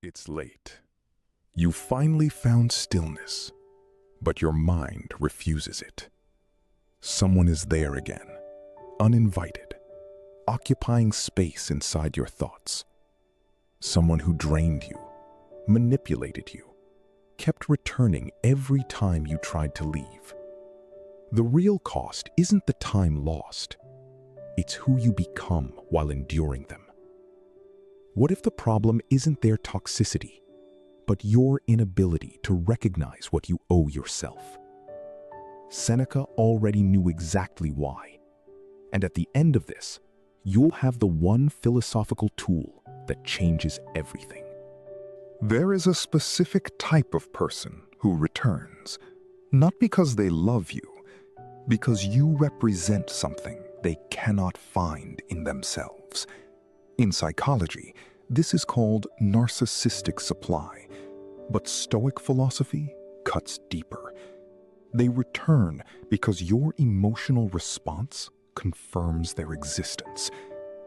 It's late. You finally found stillness, but your mind refuses it. Someone is there again, uninvited, occupying space inside your thoughts. Someone who drained you, manipulated you, kept returning every time you tried to leave. The real cost isn't the time lost. It's who you become while enduring them. What if the problem isn't their toxicity, but your inability to recognize what you owe yourself? Seneca already knew exactly why. And at the end of this, you'll have the one philosophical tool that changes everything. There is a specific type of person who returns, not because they love you, because you represent something they cannot find in themselves. In psychology, this is called narcissistic supply, but Stoic philosophy cuts deeper. They return because your emotional response confirms their existence.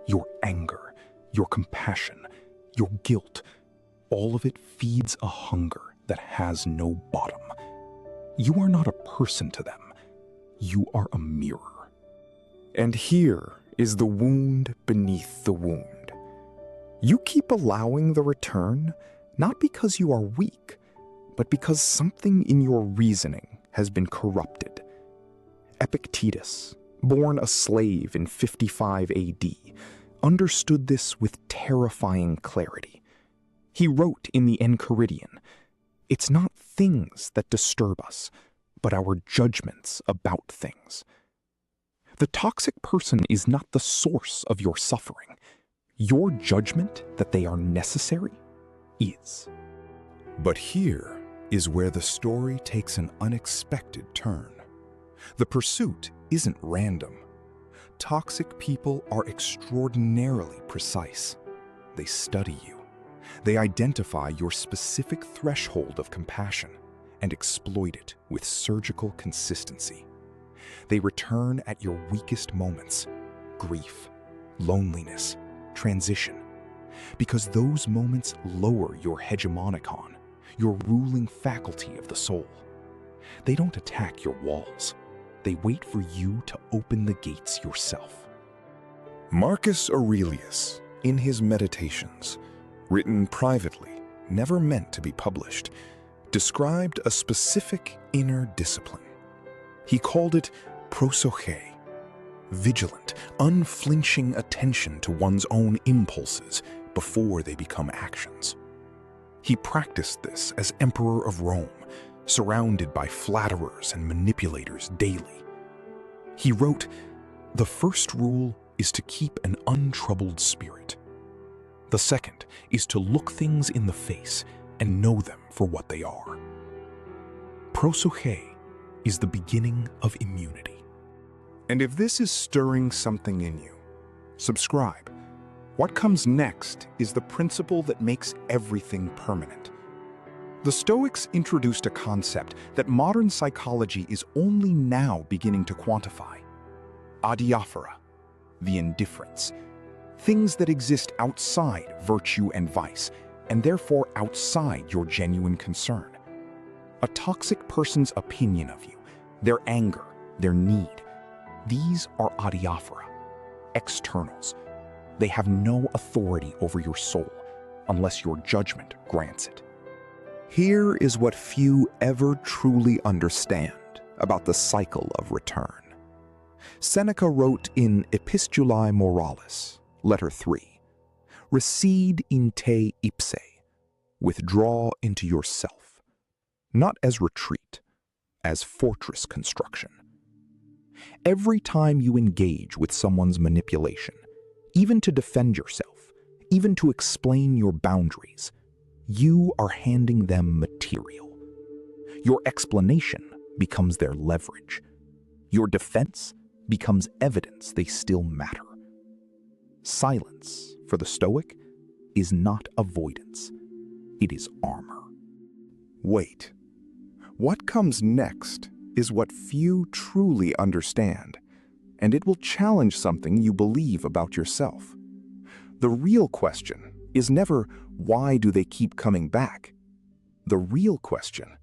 Your anger, your compassion, your guilt, all of it feeds a hunger that has no bottom. You are not a person to them. You are a mirror. And here is the wound beneath the wound. You keep allowing the return, not because you are weak, but because something in your reasoning has been corrupted. Epictetus, born a slave in 55 AD, understood this with terrifying clarity. He wrote in the Enchiridion, "It's not things that disturb us, but our judgments about things." The toxic person is not the source of your suffering. Your judgment that they are necessary is. But here is where the story takes an unexpected turn. The pursuit isn't random. Toxic people are extraordinarily precise. They study you. They identify your specific threshold of compassion and exploit it with surgical consistency. They return at your weakest moments, grief, loneliness, transition, because those moments lower your hegemonicon, your ruling faculty of the soul. They don't attack your walls. They wait for you to open the gates yourself. Marcus Aurelius, in his Meditations, written privately, never meant to be published, described a specific inner discipline. He called it prosoche, vigilant, unflinching attention to one's own impulses before they become actions. He practiced this as Emperor of Rome, surrounded by flatterers and manipulators daily. He wrote, "The first rule is to keep an untroubled spirit. The second is to look things in the face and know them for what they are." Prosoche is the beginning of immunity. And if this is stirring something in you, subscribe. What comes next is the principle that makes everything permanent. The Stoics introduced a concept that modern psychology is only now beginning to quantify. Adiaphora, the indifference. Things that exist outside virtue and vice, and therefore outside your genuine concern. A toxic person's opinion of you, their anger, their need. These are adiaphora, externals. They have no authority over your soul unless your judgment grants it. Here is what few ever truly understand about the cycle of return. Seneca wrote in Epistulae Moralis, Letter 3, "Recede in te ipse," withdraw into yourself, not as retreat, as fortress construction. Every time you engage with someone's manipulation, even to defend yourself, even to explain your boundaries, you are handing them material. Your explanation becomes their leverage. Your defense becomes evidence they still matter. Silence, for the Stoic, is not avoidance. It is armor. Wait. What comes next is what few truly understand, and it will challenge something you believe about yourself. The real question is never, why do they keep coming back? The real question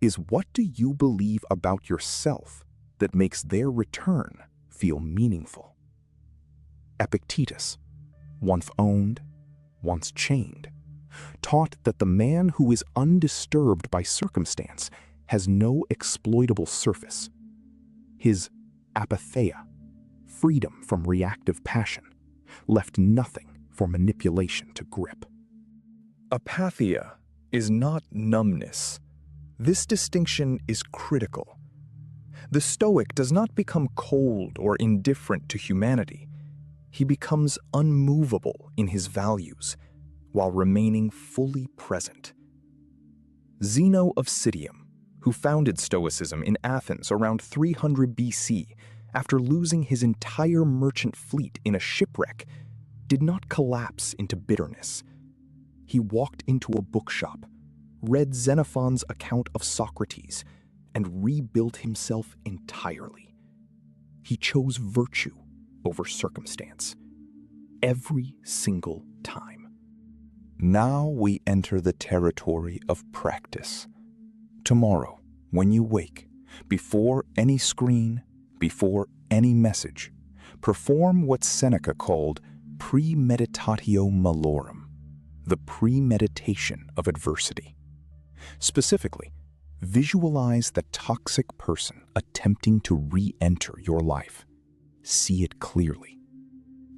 is, what do you believe about yourself that makes their return feel meaningful? Epictetus, once owned, once chained, taught that the man who is undisturbed by circumstance has no exploitable surface. His apatheia, freedom from reactive passion, left nothing for manipulation to grip. Apatheia is not numbness. This distinction is critical. The Stoic does not become cold or indifferent to humanity. He becomes unmovable in his values while remaining fully present. Zeno of Citium, who founded Stoicism in Athens around 300 BC after losing his entire merchant fleet in a shipwreck, did not collapse into bitterness. He walked into a bookshop, read Xenophon's account of Socrates, and rebuilt himself entirely. He chose virtue over circumstance, every single time. Now we enter the territory of practice. Tomorrow, when you wake, before any screen, before any message, perform what Seneca called premeditatio malorum, the premeditation of adversity. Specifically, visualize the toxic person attempting to re-enter your life. See it clearly.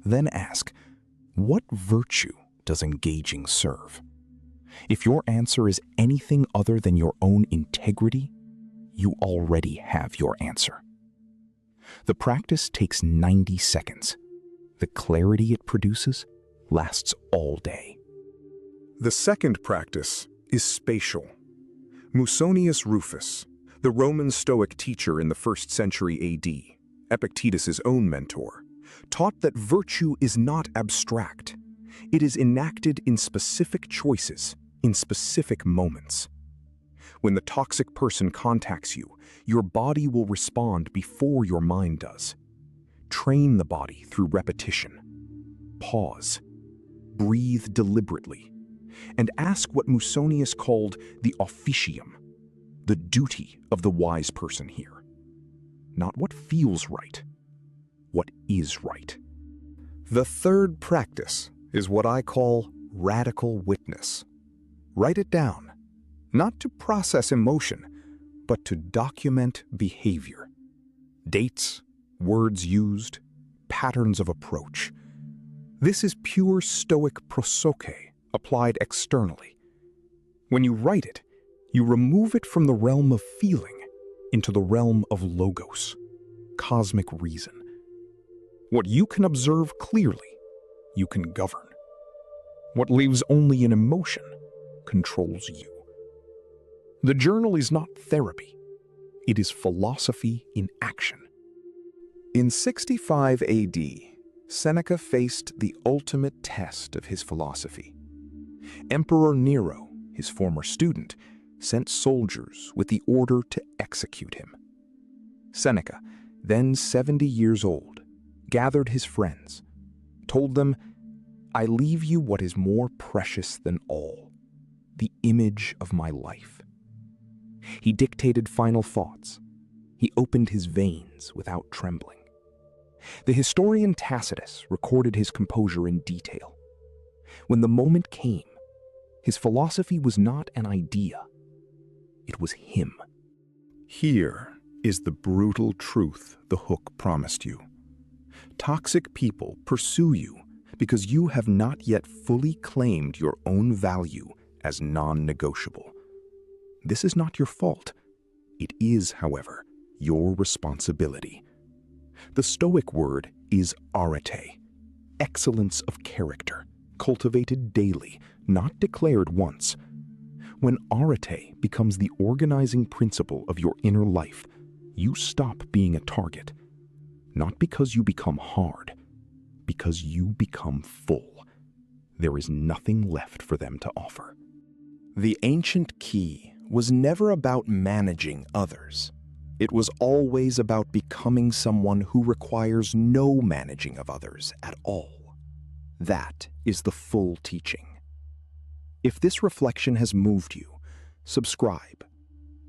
Then ask, what virtue does engaging serve? If your answer is anything other than your own integrity, you already have your answer. The practice takes 90 seconds. The clarity it produces lasts all day. The second practice is spatial. Musonius Rufus, the Roman Stoic teacher in the 1st century AD, Epictetus' own mentor, taught that virtue is not abstract. It is enacted in specific choices, in specific moments. When the toxic person contacts you, your body will respond before your mind does. Train the body through repetition. Pause. Breathe deliberately. And ask what Musonius called the officium, the duty of the wise person here. Not what feels right, what is right. The third practice is what I call radical witness. Write it down, not to process emotion, but to document behavior. Dates, words used, patterns of approach. This is pure Stoic prosoche applied externally. When you write it, you remove it from the realm of feeling into the realm of logos, cosmic reason. What you can observe clearly, you can govern. What lives only in emotion controls you. The journal is not therapy. It is philosophy in action. In 65 AD, Seneca faced the ultimate test of his philosophy. Emperor Nero, his former student, sent soldiers with the order to execute him. Seneca, then 70 years old, gathered his friends, told them, "I leave you what is more precious than all, the image of my life." He dictated final thoughts. He opened his veins without trembling. The historian Tacitus recorded his composure in detail. When the moment came, his philosophy was not an idea. It was him. Here is the brutal truth the hook promised you. Toxic people pursue you because you have not yet fully claimed your own value as non-negotiable. This is not your fault. It is, however, your responsibility. The Stoic word is arete, excellence of character, cultivated daily, not declared once. When arete becomes the organizing principle of your inner life, you stop being a target. Not because you become hard, because you become full. There is nothing left for them to offer. The ancient key was never about managing others. It was always about becoming someone who requires no managing of others at all. That is the full teaching. If this reflection has moved you, subscribe.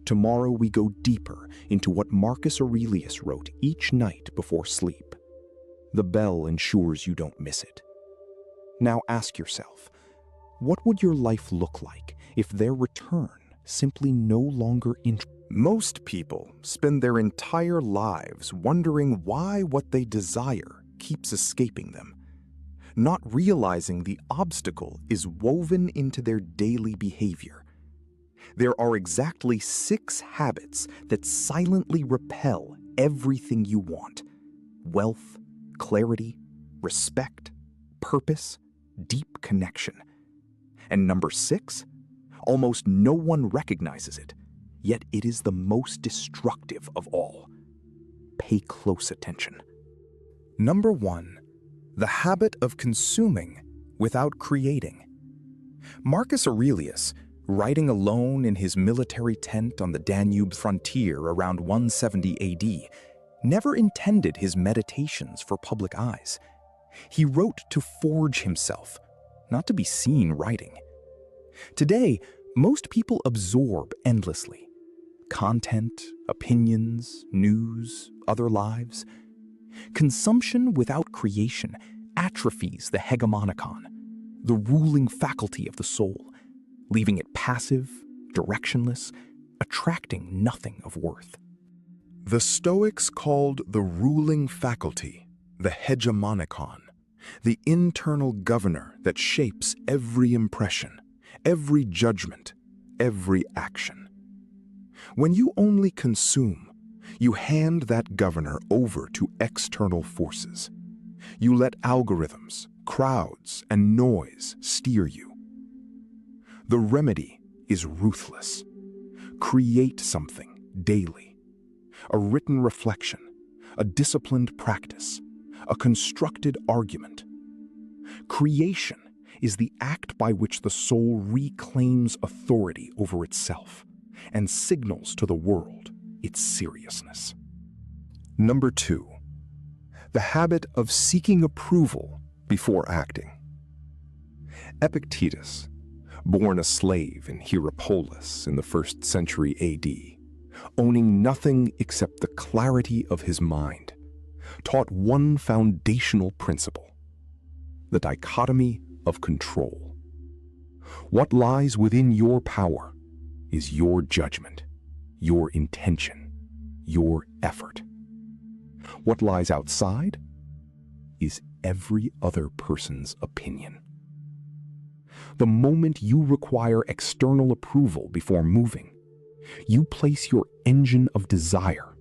Tomorrow we go deeper into what Marcus Aurelius wrote each night before sleep. The bell ensures you don't miss it. Now ask yourself, what would your life look like if their return simply no longer interests? Most people spend their entire lives wondering why what they desire keeps escaping them, not realizing the obstacle is woven into their daily behavior. There are exactly 6 habits that silently repel everything you want: wealth, clarity, respect, purpose, deep connection. And number 6, almost no one recognizes it, yet it is the most destructive of all. Pay close attention. Number 1, the habit of consuming without creating. Marcus Aurelius, writing alone in his military tent on the Danube frontier around 170 AD, never intended his meditations for public eyes. He wrote to forge himself, not to be seen writing. Today, most people absorb endlessly. Content, opinions, news, other lives. Consumption without creation atrophies the hegemonicon, the ruling faculty of the soul, leaving it passive, directionless, attracting nothing of worth. The Stoics called the ruling faculty the hegemonicon, the internal governor that shapes every impression, every judgment, every action. When you only consume, you hand that governor over to external forces. You let algorithms, crowds, and noise steer you. The remedy is ruthless. Create something daily. A written reflection, a disciplined practice, a constructed argument. Creation is the act by which the soul reclaims authority over itself and signals to the world its seriousness. Number 2, the habit of seeking approval before acting. Epictetus, born a slave in Hierapolis in the 1st century AD, owning nothing except the clarity of his mind, taught one foundational principle: the dichotomy of control. What lies within your power is your judgment, your intention, your effort. What lies outside is every other person's opinion. The moment you require external approval before moving, you place your engine of desire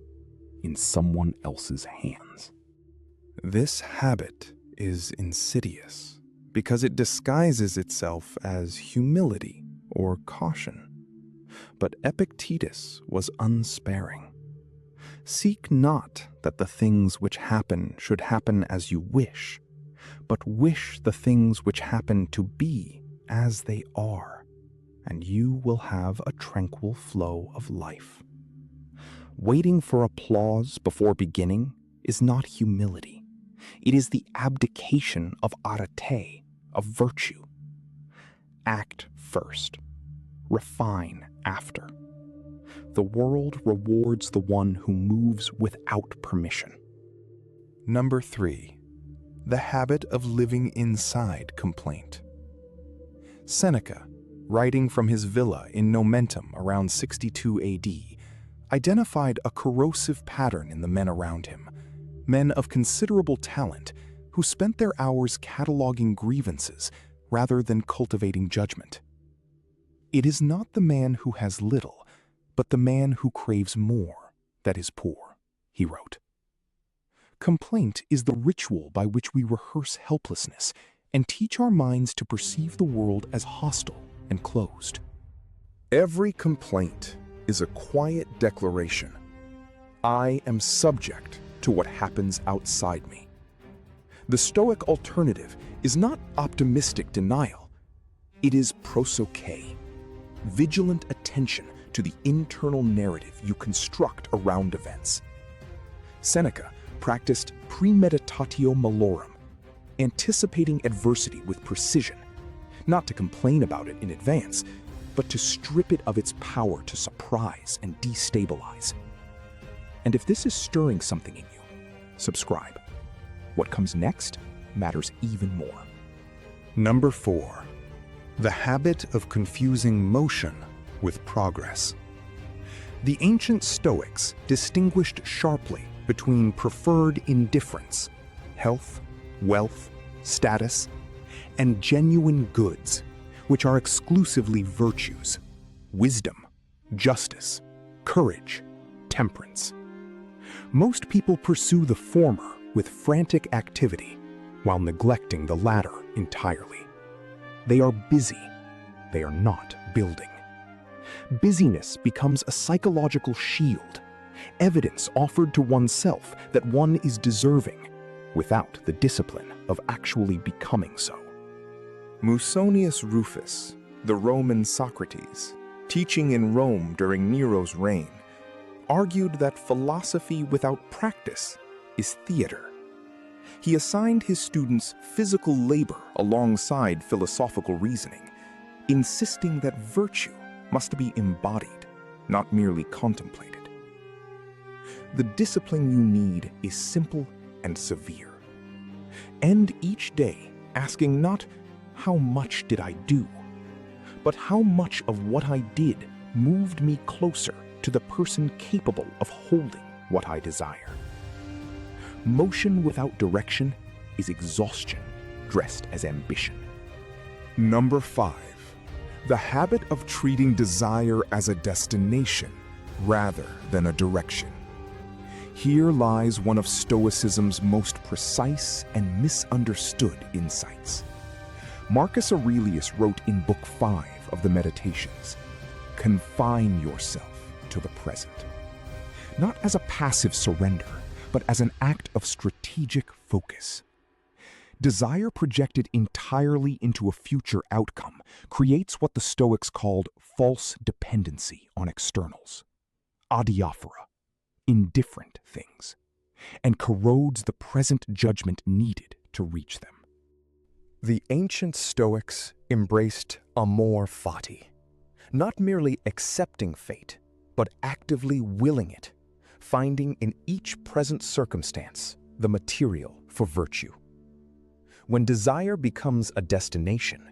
in someone else's hands. This habit is insidious because it disguises itself as humility or caution. But Epictetus was unsparing. Seek not that the things which happen should happen as you wish, but wish the things which happen to be as they are, and you will have a tranquil flow of life. Waiting for applause before beginning is not humility. It is the abdication of arete, of virtue. Act first. Refine after. The world rewards the one who moves without permission. Number 3, the habit of living inside complaint. Seneca, writing from his villa in Nomentum around 62 AD, identified a corrosive pattern in the men around him, men of considerable talent who spent their hours cataloging grievances rather than cultivating judgment. It is not the man who has little, but the man who craves more that is poor, he wrote. Complaint is the ritual by which we rehearse helplessness and teach our minds to perceive the world as hostile and closed. Every complaint is a quiet declaration. I am subject to what happens outside me. The Stoic alternative is not optimistic denial. It is prosoche, vigilant attention to the internal narrative you construct around events. Seneca practiced premeditatio malorum, anticipating adversity with precision, not to complain about it in advance, but to strip it of its power to surprise and destabilize. And if this is stirring something in you, subscribe. What comes next matters even more. Number 4. The habit of confusing motion with progress. The ancient Stoics distinguished sharply between preferred indifference, health, wealth, status, and genuine goods, which are exclusively virtues: wisdom, justice, courage, temperance. Most people pursue the former with frantic activity while neglecting the latter entirely. They are busy. They are not building. Busyness becomes a psychological shield, evidence offered to oneself that one is deserving, without the discipline of actually becoming so. Musonius Rufus, the Roman Socrates, teaching in Rome during Nero's reign, argued that philosophy without practice is theater. He assigned his students physical labor alongside philosophical reasoning, insisting that virtue must be embodied, not merely contemplated. The discipline you need is simple and severe. End each day asking not, "How much did I do?" but how much of what I did moved me closer to the person capable of holding what I desire. Motion without direction is exhaustion dressed as ambition. Number 5. The habit of treating desire as a destination rather than a direction. Here lies one of Stoicism's most precise and misunderstood insights. Marcus Aurelius wrote in Book 5 of the Meditations, "Confine yourself to the present," not as a passive surrender, but as an act of strategic focus. Desire projected entirely into a future outcome creates what the Stoics called false dependency on externals, adiaphora, indifferent things, and corrodes the present judgment needed to reach them. The ancient Stoics embraced amor fati, not merely accepting fate, but actively willing it, finding in each present circumstance the material for virtue. When desire becomes a destination,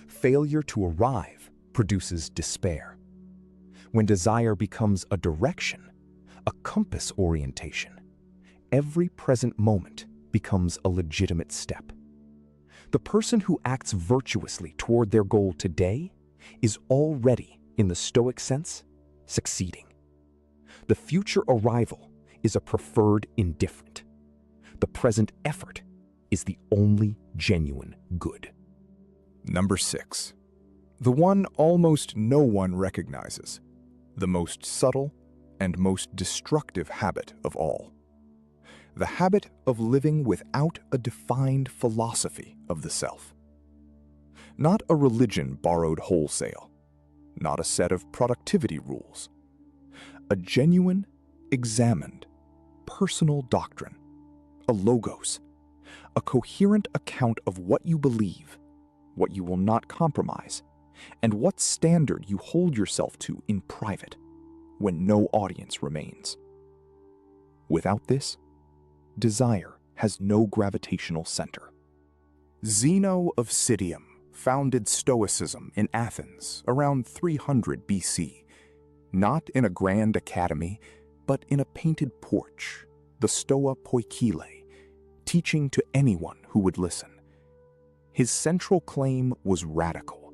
failure to arrive produces despair. When desire becomes a direction, a compass orientation, every present moment becomes a legitimate step. The person who acts virtuously toward their goal today is already, in the Stoic sense, succeeding. The future arrival is a preferred indifferent. The present effort is the only genuine good. Number 6. The one almost no one recognizes, the most subtle and most destructive habit of all. The habit of living without a defined philosophy of the self. Not a religion borrowed wholesale, not a set of productivity rules. A genuine, examined, personal doctrine, a logos, a coherent account of what you believe, what you will not compromise, and what standard you hold yourself to in private when no audience remains. Without this, desire has no gravitational center. Zeno of Citium founded Stoicism in Athens around 300 BC, not in a grand academy, but in a painted porch, the Stoa Poikile, teaching to anyone who would listen. His central claim was radical.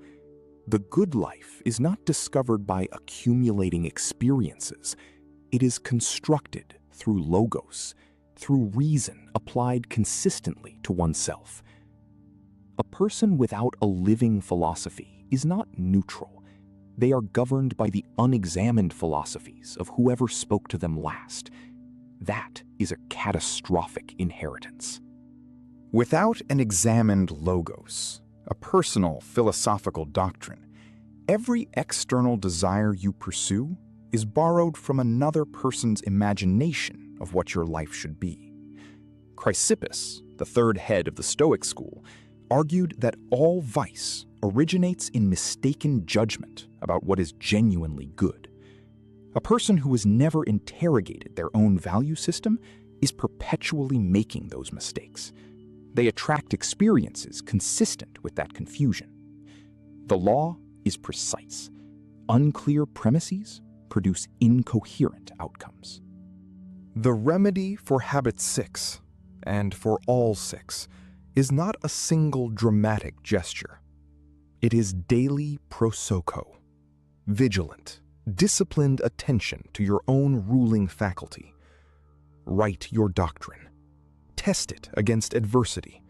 The good life is not discovered by accumulating experiences. It is constructed through logos, through reason applied consistently to oneself. A person without a living philosophy is not neutral. They are governed by the unexamined philosophies of whoever spoke to them last. That is a catastrophic inheritance. Without an examined logos, a personal philosophical doctrine, every external desire you pursue is borrowed from another person's imagination of what your life should be. Chrysippus, the third head of the Stoic school, argued that all vice originates in mistaken judgment about what is genuinely good. A person who has never interrogated their own value system is perpetually making those mistakes. They attract experiences consistent with that confusion. The law is precise. Unclear premises produce incoherent outcomes. The remedy for habit 6, and for all 6, is not a single dramatic gesture. It is daily prosoko, vigilant, disciplined attention to your own ruling faculty. Write your doctrine. Test it against adversity.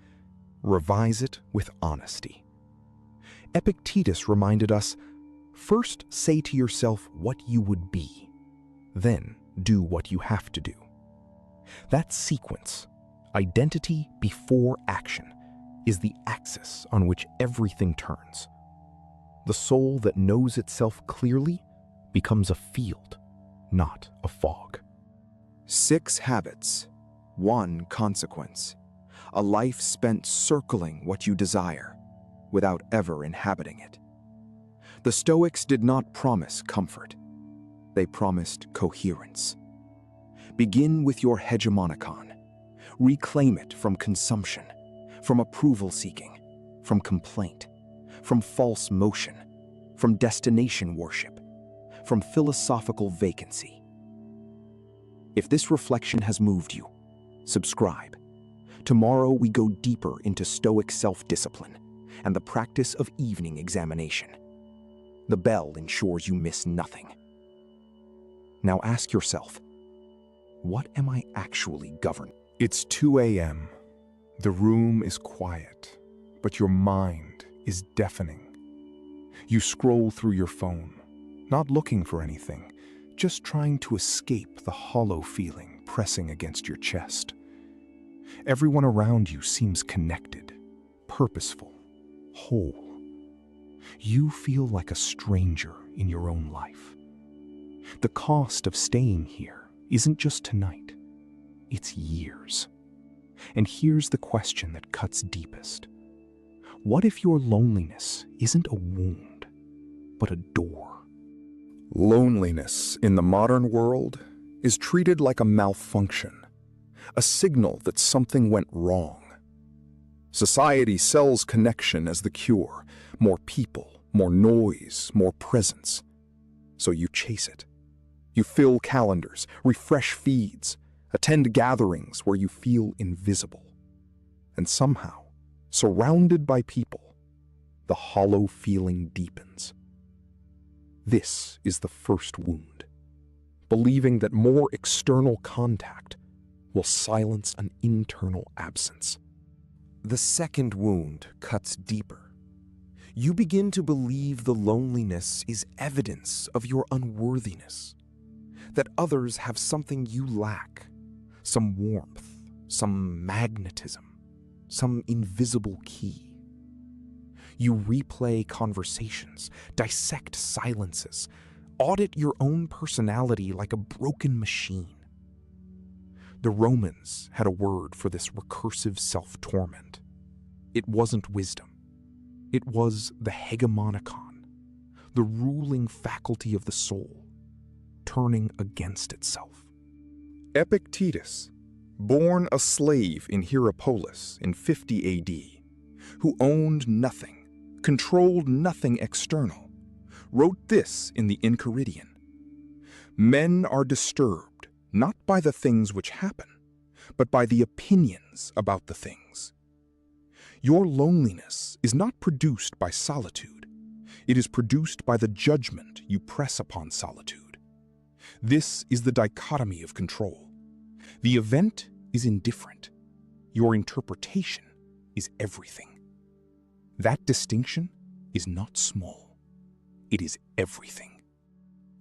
Revise it with honesty. Epictetus reminded us, first say to yourself what you would be, then do what you have to do. That sequence, identity before action, is the axis on which everything turns. The soul that knows itself clearly becomes a field, not a fog. 6 habits, 1 consequence. A life spent circling what you desire, without ever inhabiting it. The Stoics did not promise comfort. They promised coherence. Begin with your hegemonicon. Reclaim it from consumption, from approval-seeking, from complaint, from false motion, from destination worship, from philosophical vacancy. If this reflection has moved you, subscribe. Tomorrow we go deeper into Stoic self-discipline and the practice of evening examination. The bell ensures you miss nothing. Now ask yourself, what am I actually governing? It's 2 a.m. The room is quiet, but your mind is deafening. You scroll through your phone, not looking for anything, just trying to escape the hollow feeling pressing against your chest. Everyone around you seems connected, purposeful, whole. You feel like a stranger in your own life. The cost of staying here isn't just tonight, it's years. And here's the question that cuts deepest. What if your loneliness isn't a wound, but a door? Loneliness in the modern world is treated like a malfunction, a signal that something went wrong. Society sells connection as the cure, more people, more noise, more presence. So you chase it. You fill calendars, refresh feeds, attend gatherings where you feel invisible. And somehow, surrounded by people, the hollow feeling deepens. This is the first wound, believing that more external contact will silence an internal absence. The second wound cuts deeper. You begin to believe the loneliness is evidence of your unworthiness, that others have something you lack, some warmth, some magnetism, some invisible key. You replay conversations, dissect silences, audit your own personality like a broken machine. The Romans had a word for this recursive self-torment. It wasn't wisdom. It was the hegemonicon, the ruling faculty of the soul, turning against itself. Epictetus, born a slave in Hierapolis in 50 AD, who owned nothing, controlled nothing external, wrote this in the Enchiridion: "Men are disturbed not by the things which happen, but by the opinions about the things." Your loneliness is not produced by solitude. It is produced by the judgment you press upon solitude. This is the dichotomy of control. The event is indifferent. Your interpretation is everything. That distinction is not small. It is everything.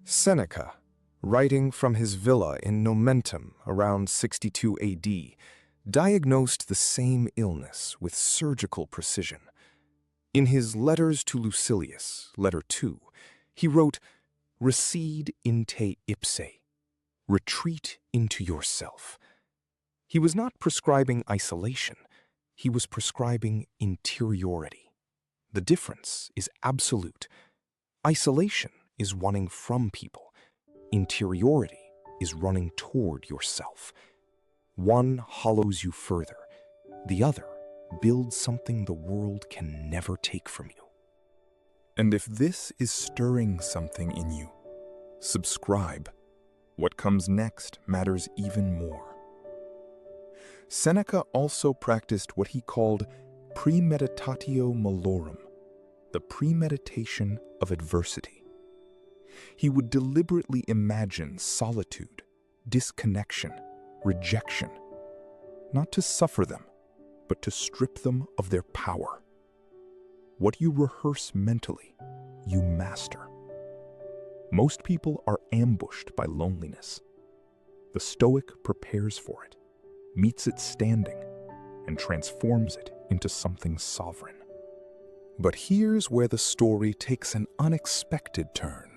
Seneca, writing from his villa in Nomentum around 62 AD, diagnosed the same illness with surgical precision. In his Letters to Lucilius, Letter 2, he wrote, "Recede in te ipse," retreat into yourself. He was not prescribing isolation, He was prescribing interiority. The difference is absolute. Isolation is running from people. Interiority is running toward yourself. One hollows you further. The other builds something the world can never take from you. And if this is stirring something in you, subscribe. What comes next matters even more. Seneca also practiced what he called premeditatio malorum, the premeditation of adversity. He would deliberately imagine solitude, disconnection, rejection, not to suffer them, but to strip them of their power. What you rehearse mentally, you master. Most people are ambushed by loneliness. The Stoic prepares for it, meets it standing, and transforms it into something sovereign. But here's where the story takes an unexpected turn.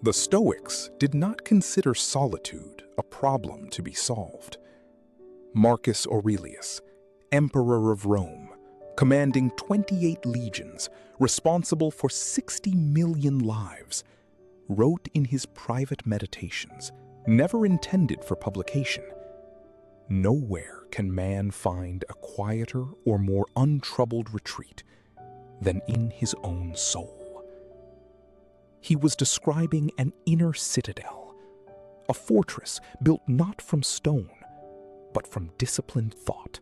The Stoics did not consider solitude a problem to be solved. Marcus Aurelius, Emperor of Rome, commanding 28 legions, responsible for 60 million lives, wrote in his private meditations, never intended for publication, "Nowhere can man find a quieter or more untroubled retreat than in his own soul." He was describing an inner citadel, a fortress built not from stone, but from disciplined thought.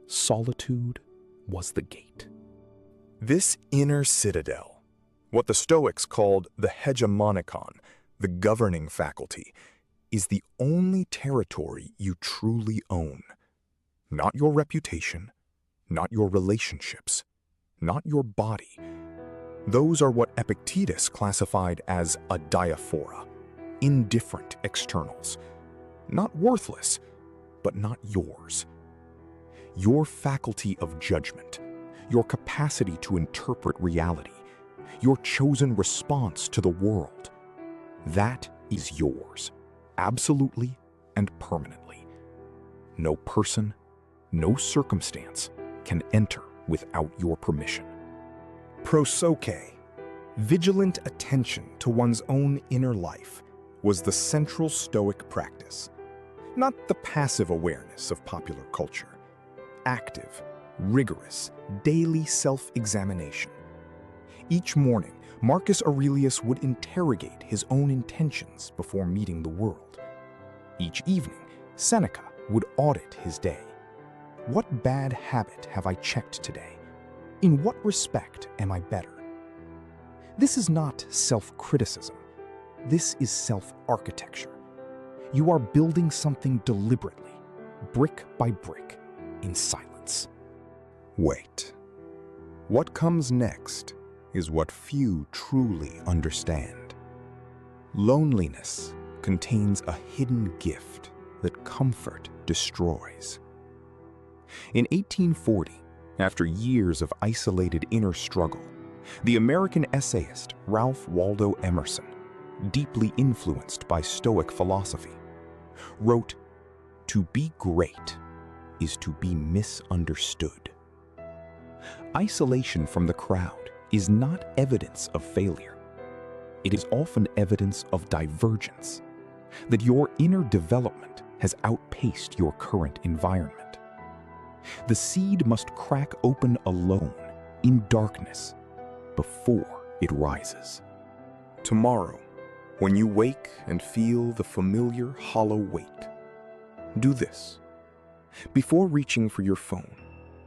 Solitude was the gate. This inner citadel, what the Stoics called the hegemonikon, the governing faculty, is the only territory you truly own. Not your reputation, not your relationships, not your body. Those are what Epictetus classified as a diaphora, indifferent externals. Not worthless, but not yours. Your faculty of judgment, your capacity to interpret reality, your chosen response to the world, that is yours, absolutely and permanently. No person, no circumstance can enter without your permission. Prosoche, vigilant attention to one's own inner life, was the central Stoic practice. Not the passive awareness of popular culture. Active, rigorous, daily self-examination. Each morning, Marcus Aurelius would interrogate his own intentions before meeting the world. Each evening, Seneca would audit his day. What bad habit have I checked today? In what respect am I better? This is not self-criticism. This is self-architecture. You are building something deliberately, brick by brick, in silence. Wait. What comes next is what few truly understand. Loneliness contains a hidden gift that comfort destroys. In 1840, after years of isolated inner struggle, the American essayist Ralph Waldo Emerson, deeply influenced by Stoic philosophy, wrote, "To be great is to be misunderstood." Isolation from the crowd is not evidence of failure. It is often evidence of divergence, that your inner development has outpaced your current environment. The seed must crack open alone, in darkness, before it rises. Tomorrow, when you wake and feel the familiar hollow weight, do this. Before reaching for your phone,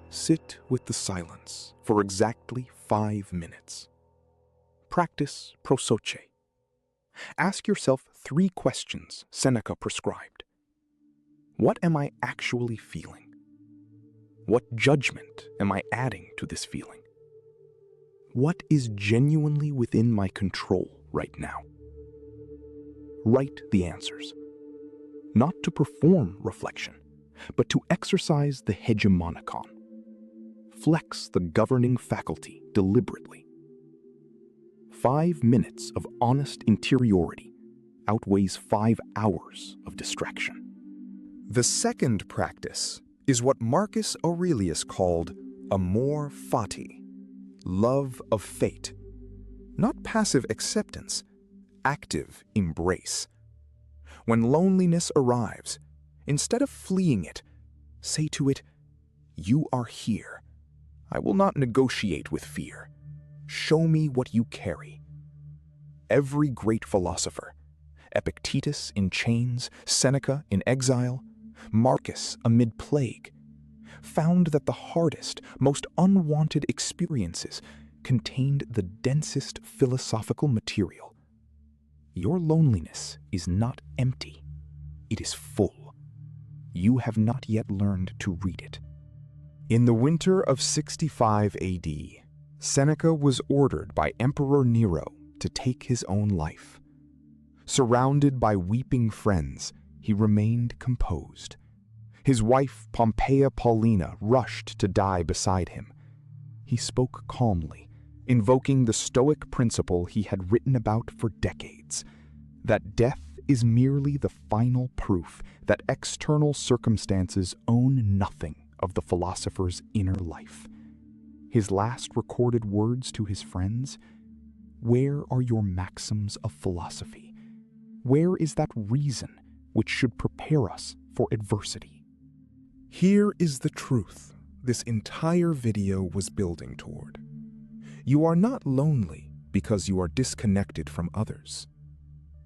sit with the silence for exactly 5 minutes. Practice prosoche. Ask yourself 3 questions Seneca prescribed. What am I actually feeling? What judgment am I adding to this feeling? What is genuinely within my control right now? Write the answers. Not to perform reflection, but to exercise the hegemonikon. Flex the governing faculty deliberately. 5 minutes of honest interiority outweighs 5 hours of distraction. The second practice is what Marcus Aurelius called amor fati, love of fate. Not passive acceptance, active embrace. When loneliness arrives, instead of fleeing it, say to it, "You are here. I will not negotiate with fear. Show me what you carry." Every great philosopher, Epictetus in chains, Seneca in exile, Marcus amid plague, found that the hardest, most unwanted experiences contained the densest philosophical material. Your loneliness is not empty, it is full. You have not yet learned to read it. In the winter of 65 AD, Seneca was ordered by Emperor Nero to take his own life. Surrounded by weeping friends, he remained composed. His wife, Pompeia Paulina, rushed to die beside him. He spoke calmly, invoking the Stoic principle he had written about for decades, that death is merely the final proof that external circumstances own nothing of the philosopher's inner life. His last recorded words to his friends: "Where are your maxims of philosophy? Where is that reason which should prepare us for adversity?" Here is the truth this entire video was building toward. You are not lonely because you are disconnected from others.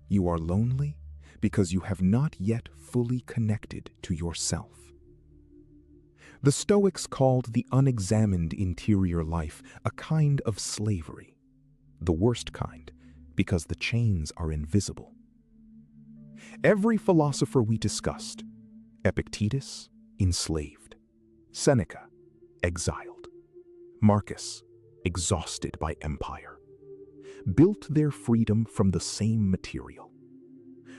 You are lonely because you have not yet fully connected to yourself. The Stoics called the unexamined interior life a kind of slavery, the worst kind, because the chains are invisible. Every philosopher we discussed, Epictetus, enslaved; Seneca, exiled; Marcus, exhausted by empire, built their freedom from the same material,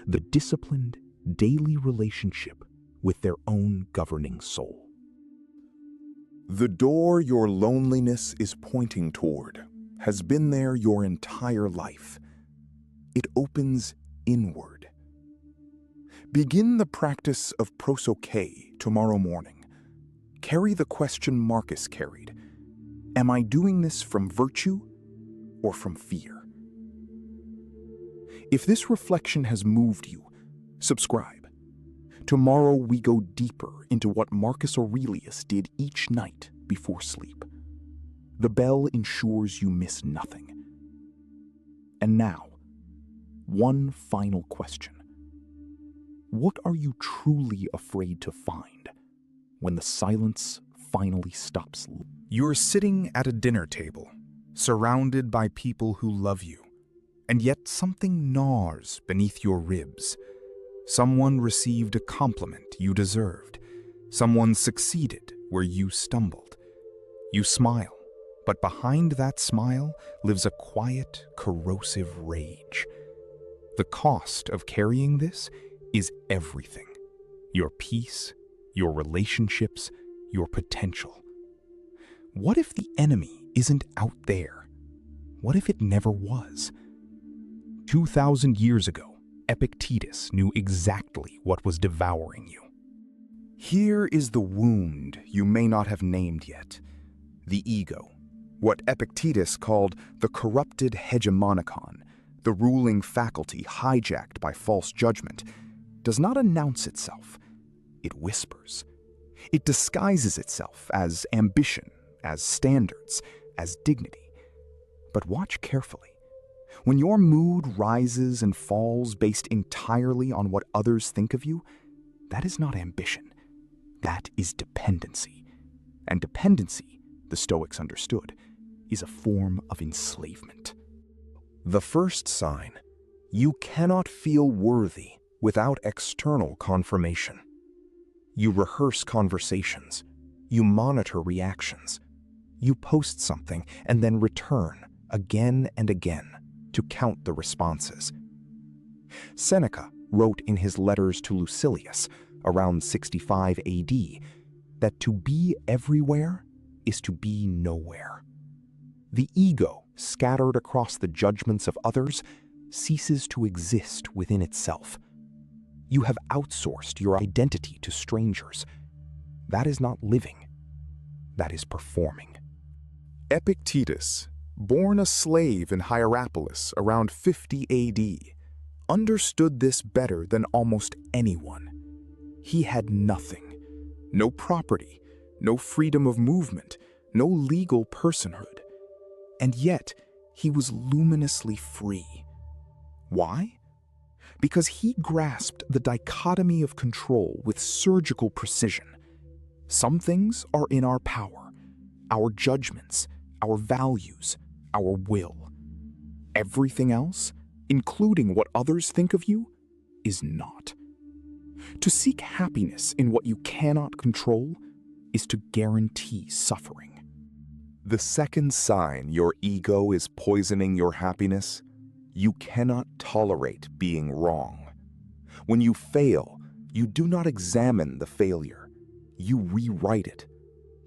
the disciplined, daily relationship with their own governing soul. The door your loneliness is pointing toward has been there your entire life. It opens inward. Begin the practice of prosoche tomorrow morning. Carry the question Marcus carried: am I doing this from virtue or from fear? If this reflection has moved you, subscribe. Tomorrow we go deeper into what Marcus Aurelius did each night before sleep. The bell ensures you miss nothing. And now, one final question. What are you truly afraid to find when the silence finally stops? You're sitting at a dinner table, surrounded by people who love you, and yet something gnaws beneath your ribs. Someone received a compliment you deserved. Someone succeeded where you stumbled. You smile, but behind that smile lives a quiet, corrosive rage. The cost of carrying this is everything: your peace, your relationships, your potential. What if the enemy isn't out there? What if it never was? 2,000 years ago, Epictetus knew exactly what was devouring you. Here is the wound you may not have named yet: the ego. What Epictetus called the corrupted hegemonicon, the ruling faculty hijacked by false judgment, does not announce itself. It whispers. It disguises itself as ambition, as standards, as dignity. But watch carefully. When your mood rises and falls based entirely on what others think of you, that is not ambition. That is dependency. And dependency, the Stoics understood, is a form of enslavement. The first sign: you cannot feel worthy without external confirmation. You rehearse conversations. You monitor reactions. You post something and then return again and again to count the responses. Seneca wrote in his letters to Lucilius around 65 AD that to be everywhere is to be nowhere. The ego, scattered across the judgments of others, ceases to exist within itself. You have outsourced your identity to strangers. that is not living, that is performing. Epictetus, born a slave in Hierapolis around 50 AD, understood this better than almost anyone. He had nothing, no property, no freedom of movement, no legal personhood. And yet, he was luminously free. Why? Because he grasped the dichotomy of control with surgical precision. Some things are in our power, our judgments, our values, our will. Everything else, including what others think of you, is not. To seek happiness in what you cannot control is to guarantee suffering. The second sign your ego is poisoning your happiness: you cannot tolerate being wrong. When you fail, you do not examine the failure. You rewrite it.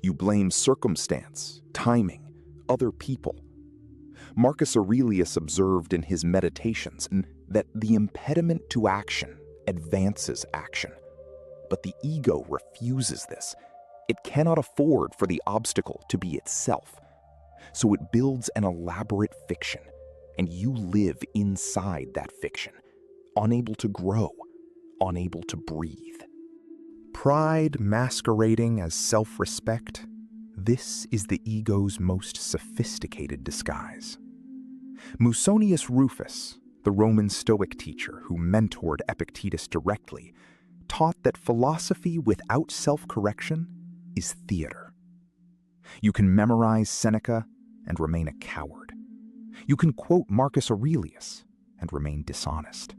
You blame circumstance, timing, other people. Marcus Aurelius observed in his Meditations that the impediment to action advances action. But the ego refuses this. It cannot afford for the obstacle to be itself. So it builds an elaborate fiction, and you live inside that fiction, unable to grow, unable to breathe. Pride masquerading as self-respect, this is the ego's most sophisticated disguise. Musonius Rufus, the Roman Stoic teacher who mentored Epictetus directly, taught that philosophy without self-correction is theater. You can memorize Seneca and remain a coward. You can quote Marcus Aurelius and remain dishonest.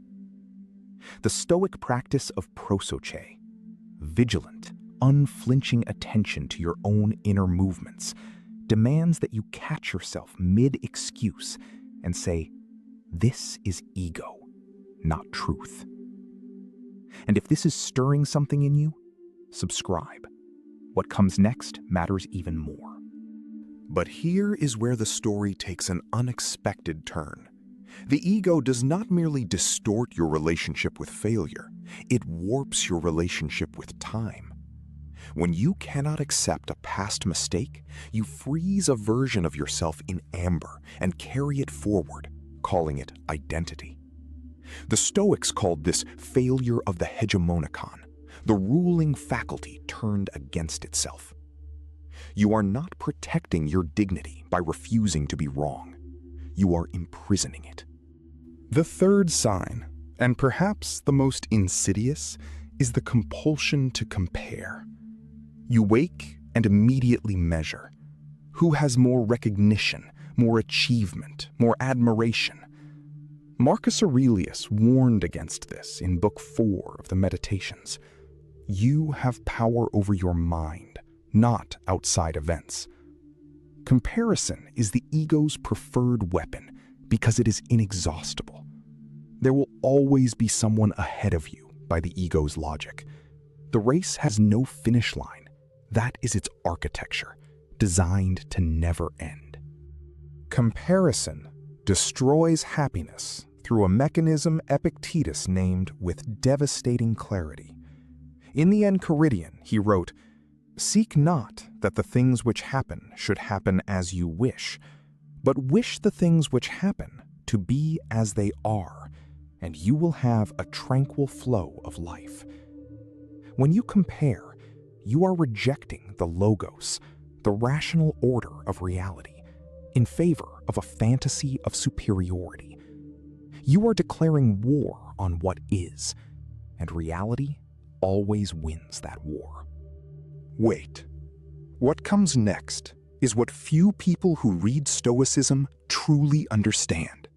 The Stoic practice of prosoche, vigilant, unflinching attention to your own inner movements, demands that you catch yourself mid-excuse and say, "This is ego, not truth." And if this is stirring something in you, subscribe. What comes next matters even more. But here is where the story takes an unexpected turn. The ego does not merely distort your relationship with failure, it warps your relationship with time. When you cannot accept a past mistake, you freeze a version of yourself in amber and carry it forward, calling it identity. The Stoics called this failure of the hegemonikon, the ruling faculty turned against itself. You are not protecting your dignity by refusing to be wrong. You are imprisoning it. The third sign, and perhaps the most insidious, is the compulsion to compare. You wake and immediately measure. Who has more recognition, more achievement, more admiration? Marcus Aurelius warned against this in Book 4 of the Meditations. You have power over your mind, not outside events. Comparison is the ego's preferred weapon because it is inexhaustible. There will always be someone ahead of you by the ego's logic. The race has no finish line. That is its architecture, designed to never end. Comparison destroys happiness through a mechanism Epictetus named with devastating clarity. In the Enchiridion, he wrote, "Seek not that the things which happen should happen as you wish, but wish the things which happen to be as they are, and you will have a tranquil flow of life." When you compare, you are rejecting the logos, the rational order of reality, in favor of a fantasy of superiority. You are declaring war on what is, and reality always wins that war. Wait, what comes next is what few people who read Stoicism truly understand.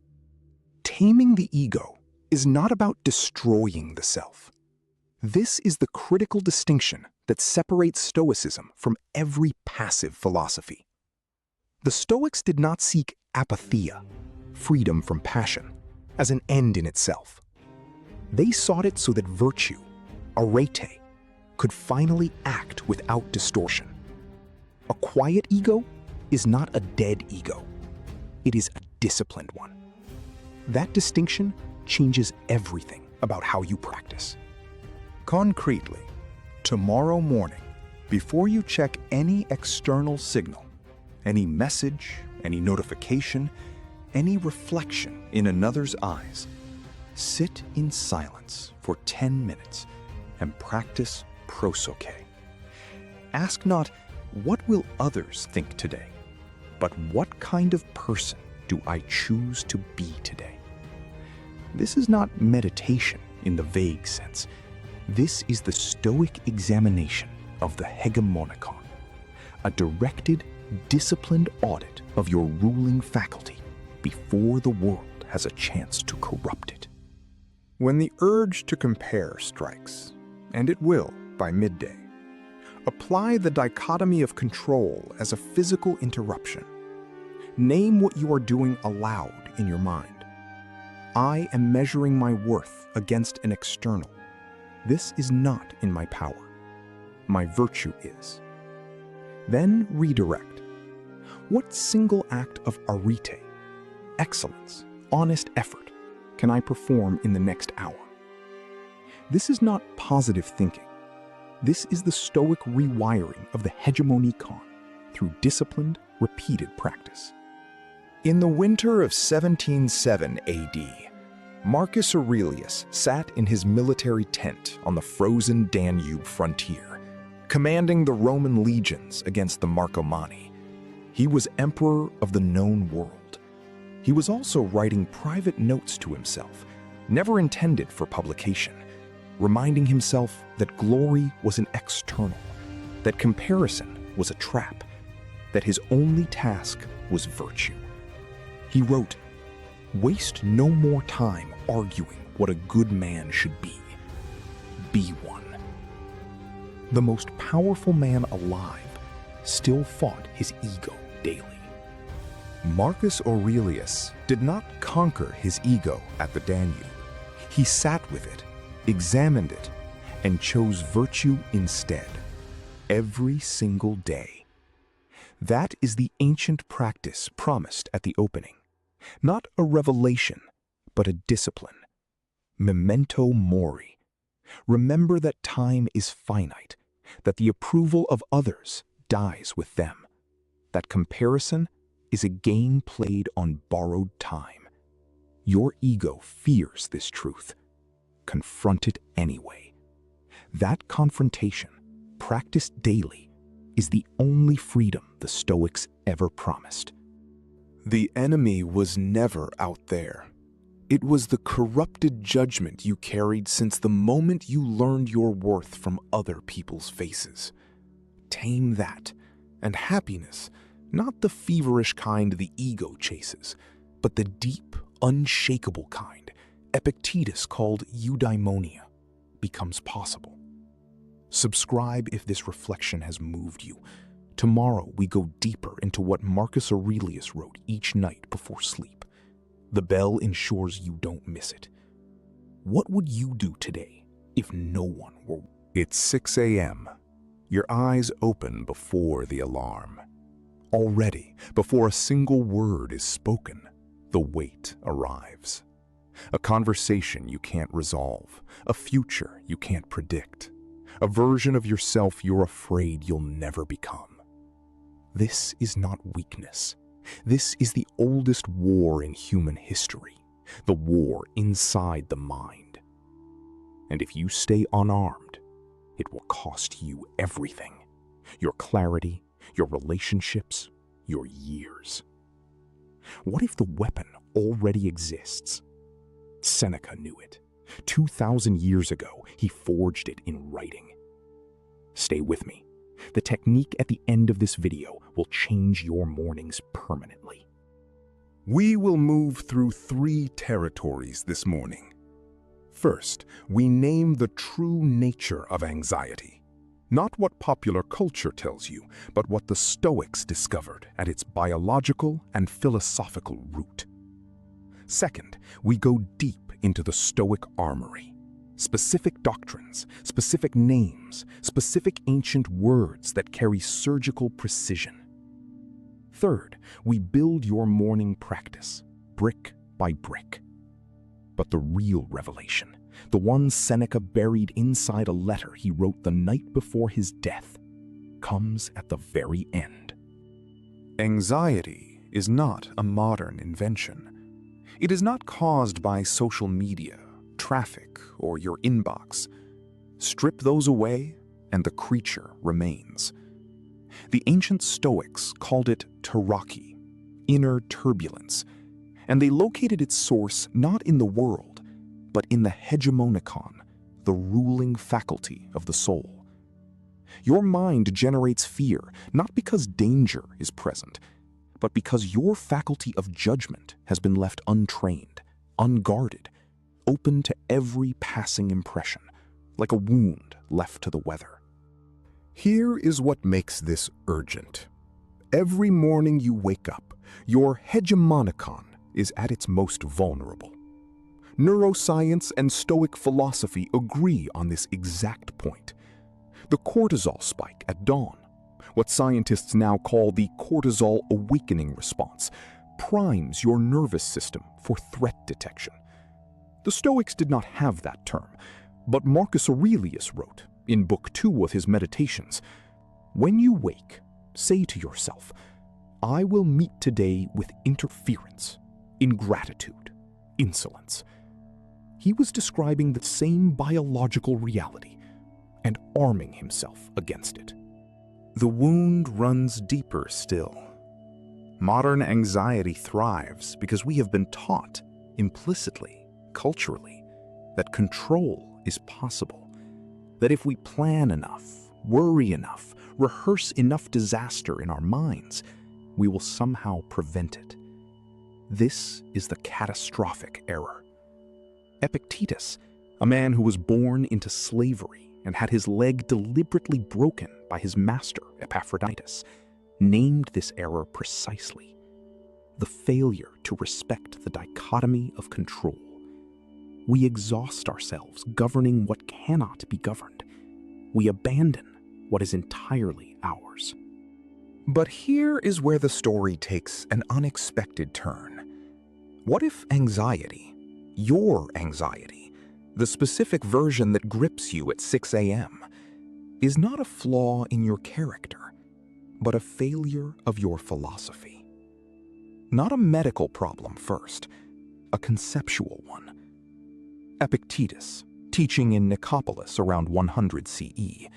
Taming the ego is not about destroying the self. This is the critical distinction that separates Stoicism from every passive philosophy. The Stoics did not seek apatheia, freedom from passion, as an end in itself. They sought it so that virtue, arete, could finally act without distortion. A quiet ego is not a dead ego. It is a disciplined one. That distinction changes everything about how you practice. Concretely, tomorrow morning, Before you check any external signal, any message, any notification, any reflection in another's eyes, sit in silence for 10 minutes and practice prosoche. Ask not, what will others think today? But what kind of person do I choose to be today? This is not meditation in the vague sense. This is the Stoic examination of the hegemonikon, a directed, disciplined audit of your ruling faculty before the world has a chance to corrupt it. When the urge to compare strikes, and it will by midday, apply the dichotomy of control as a physical interruption. Name what you are doing aloud in your mind. I am measuring my worth against an external. This is not in my power. My virtue is. Then redirect. What single act of arete, excellence, honest effort can I perform in the next hour? This is not positive thinking. This is the Stoic rewiring of the hegemonikon through disciplined, repeated practice. In the winter of 177 AD, Marcus Aurelius sat in his military tent on the frozen Danube frontier, commanding the Roman legions against the Marcomanni. He was emperor of the known world. He was also writing private notes to himself, never intended for publication, reminding himself that glory was an external, that comparison was a trap, that his only task was virtue. He wrote, "Waste no more time arguing what a good man should be. Be one." The most powerful man alive still fought his ego daily. Marcus Aurelius did not conquer his ego at the Danube. He sat with it, examined it, and chose virtue instead, every single day. That is the ancient practice promised at the opening. Not a revelation, but a discipline. Memento mori. Remember that time is finite, that the approval of others dies with them, that comparison is a game played on borrowed time. Your ego fears this truth. Confront it anyway. That confrontation, practiced daily, is the only freedom the Stoics ever promised. The enemy was never out there. It was the corrupted judgment you carried since the moment you learned your worth from other people's faces. Tame that, and happiness, not the feverish kind the ego chases, but the deep, unshakable kind Epictetus called eudaimonia, becomes possible. Subscribe if this reflection has moved you. Tomorrow we go deeper into what Marcus Aurelius wrote each night before sleep. The bell ensures you don't miss it. What would you do today if no one were? It's 6 a.m. Your eyes open before the alarm. Already, before a single word is spoken, the weight arrives. A conversation you can't resolve, a future you can't predict, a version of yourself you're afraid you'll never become. This is not weakness. This is the oldest war in human history, the war inside the mind. And if you stay unarmed, it will cost you everything. Your clarity, your relationships, your years. What if the weapon already exists? Seneca knew it. 2,000 years ago, he forged it in writing. Stay with me. The technique at the end of this video will change your mornings permanently. We will move through 3 territories this morning. First, we name the true nature of anxiety. Not what popular culture tells you, but what the Stoics discovered at its biological and philosophical root. Second, we go deep into the Stoic armory. Specific doctrines, specific names, specific ancient words that carry surgical precision. Third, we build your morning practice, brick by brick. But the real revelation, the one Seneca buried inside a letter he wrote the night before his death, comes at the very end. Anxiety is not a modern invention. It is not caused by social media, traffic, or your inbox. Strip those away, and the creature remains. The ancient Stoics called it teraki, inner turbulence, and they located its source not in the world, but in the hegemonikon, the ruling faculty of the soul. Your mind generates fear not because danger is present, but because your faculty of judgment has been left untrained, unguarded, open to every passing impression, like a wound left to the weather. Here is what makes this urgent. Every morning you wake up, your hegemonikon is at its most vulnerable. Neuroscience and Stoic philosophy agree on this exact point. The cortisol spike at dawn, what scientists now call the cortisol awakening response, primes your nervous system for threat detection. The Stoics did not have that term, but Marcus Aurelius wrote, in Book 2 of his Meditations, "When you wake, say to yourself, I will meet today with interference, ingratitude, insolence." He was describing the same biological reality and arming himself against it. The wound runs deeper still. Modern anxiety thrives because we have been taught, implicitly, culturally, that control is possible. That if we plan enough, worry enough, rehearse enough disaster in our minds, we will somehow prevent it. This is the catastrophic error. Epictetus, a man who was born into slavery and had his leg deliberately broken by his master Epaphroditus, named this error precisely: the failure to respect the dichotomy of control. We exhaust ourselves governing what cannot be governed. We abandon what is entirely ours. But here is where the story takes an unexpected turn. What if anxiety, your anxiety, the specific version that grips you at 6 a.m., is not a flaw in your character, but a failure of your philosophy? Not a medical problem first, a conceptual one. Epictetus, teaching in Nicopolis around 100 CE,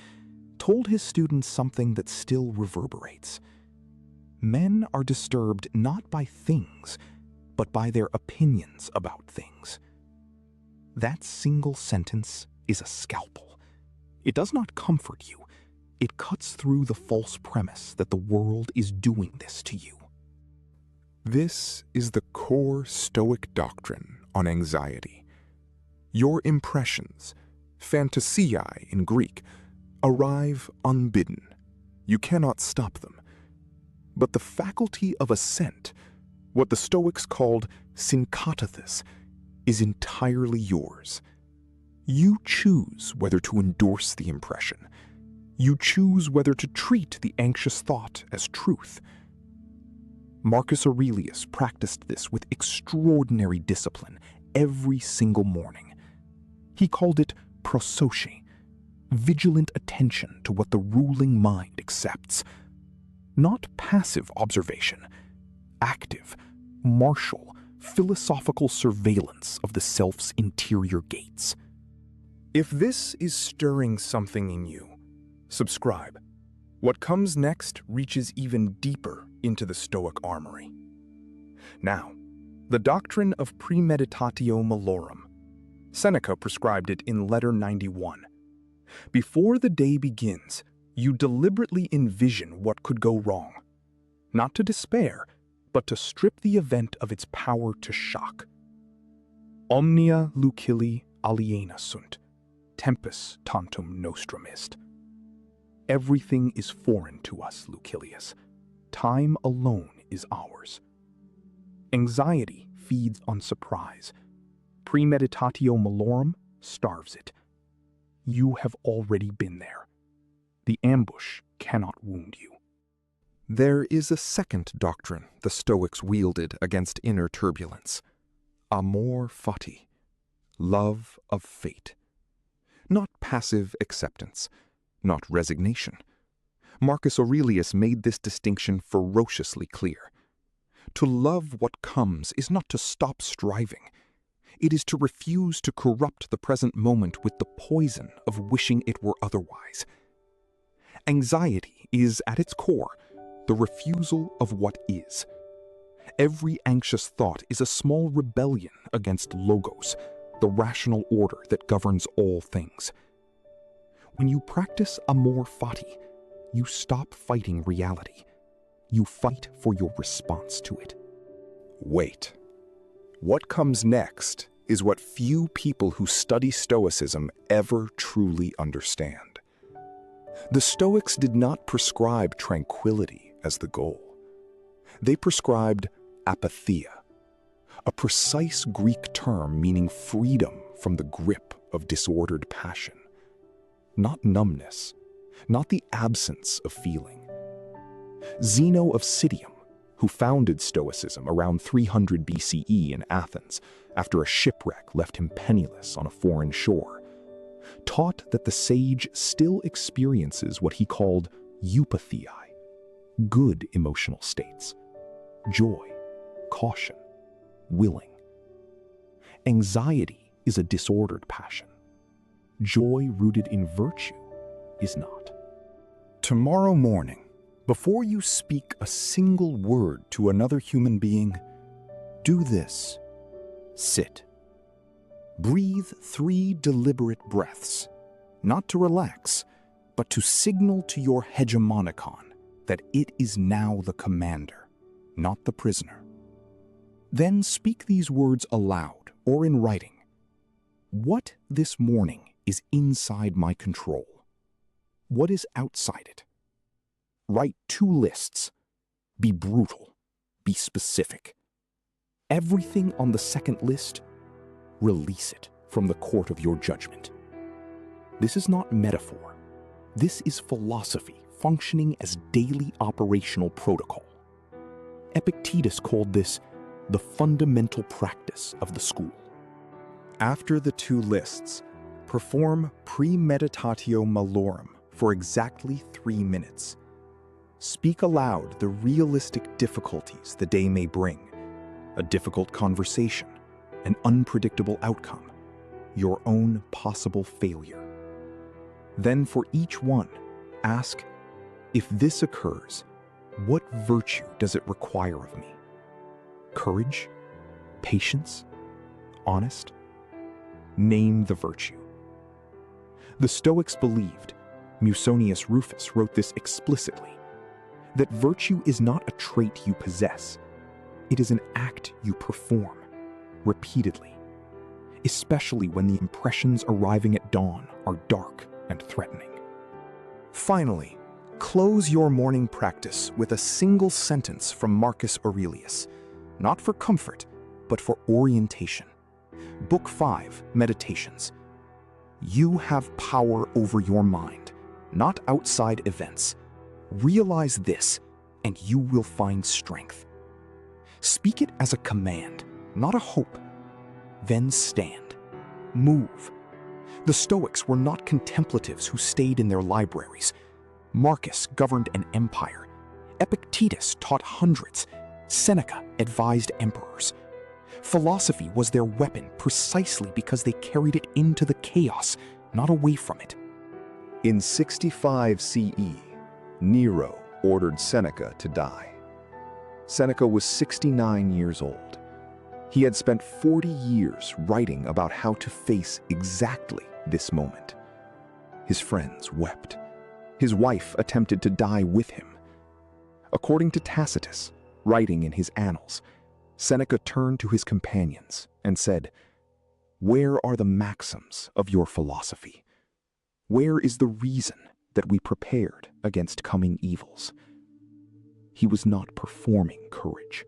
told his students something that still reverberates. Men are disturbed not by things, but by their opinions about things. That single sentence is a scalpel. It does not comfort you. It cuts through the false premise that the world is doing this to you. This is the core Stoic doctrine on anxiety. Your impressions, phantasiae in Greek, arrive unbidden. You cannot stop them. But the faculty of assent, what the Stoics called synkatathis, is entirely yours. You choose whether to endorse the impression. You choose whether to treat the anxious thought as truth. Marcus Aurelius practiced this with extraordinary discipline every single morning. He called it prosoche, vigilant attention to what the ruling mind accepts. Not passive observation, active, martial, philosophical surveillance of the self's interior gates. If this is stirring something in you, subscribe. What comes next reaches even deeper into the Stoic armory. Now, the doctrine of premeditatio malorum. Seneca prescribed it in Letter 91. Before the day begins, you deliberately envision what could go wrong. Not to despair, but to strip the event of its power to shock. Omnia lucili aliena sunt, tempus tantum nostrum est. Everything is foreign to us, Lucilius. Time alone is ours. Anxiety feeds on surprise. Premeditatio malorum starves it. You have already been there. The ambush cannot wound you. There is a second doctrine the Stoics wielded against inner turbulence. Amor fati, love of fate. Not passive acceptance, not resignation, Marcus Aurelius made this distinction ferociously clear. To love what comes is not to stop striving. It is to refuse to corrupt the present moment with the poison of wishing it were otherwise. Anxiety is, at its core, the refusal of what is. Every anxious thought is a small rebellion against logos, the rational order that governs all things. When you practice amor fati, you stop fighting reality. You fight for your response to it. Wait. What comes next is what few people who study Stoicism ever truly understand. The Stoics did not prescribe tranquility as the goal. They prescribed apatheia, a precise Greek term meaning freedom from the grip of disordered passion. Not numbness, not the absence of feeling. Zeno of Citium, who founded Stoicism around 300 BCE in Athens after a shipwreck left him penniless on a foreign shore, taught that the sage still experiences what he called eupatheiai, good emotional states, joy, caution, willing. Anxiety is a disordered passion. Joy rooted in virtue is not. Tomorrow morning, before you speak a single word to another human being, do this. Sit. Breathe 3 deliberate breaths, not to relax, but to signal to your hegemonicon that it is now the commander, not the prisoner. Then speak these words aloud or in writing. What this morning is inside my control? What is outside it? Write 2 lists. Be brutal. Be specific. Everything on the second list, release it from the court of your judgment. This is not metaphor. This is philosophy functioning as daily operational protocol. Epictetus called this the fundamental practice of the school. After the 2 lists, perform premeditatio malorum for exactly 3 minutes. Speak aloud the realistic difficulties the day may bring, a difficult conversation, an unpredictable outcome, your own possible failure. Then for each one, ask, if this occurs, what virtue does it require of me? Courage? Patience? Honest? Name the virtue. The Stoics believed, Musonius Rufus wrote this explicitly, that virtue is not a trait you possess. It is an act you perform, repeatedly, especially when the impressions arriving at dawn are dark and threatening. Finally, close your morning practice with a single sentence from Marcus Aurelius, not for comfort, but for orientation. Book 5, Meditations. You have power over your mind, not outside events. Realize this, and you will find strength. Speak it as a command, not a hope. Then stand. Move. The Stoics were not contemplatives who stayed in their libraries. Marcus governed an empire. Epictetus taught hundreds. Seneca advised emperors. Philosophy was their weapon precisely because they carried it into the chaos, not away from it. In 65 CE, Nero ordered Seneca to die. Seneca was 69 years old. He had spent 40 years writing about how to face exactly this moment. His friends wept. His wife attempted to die with him. According to Tacitus, writing in his Annals, Seneca turned to his companions and said, "Where are the maxims of your philosophy? Where is the reason that we prepared against coming evils?" He was not performing courage.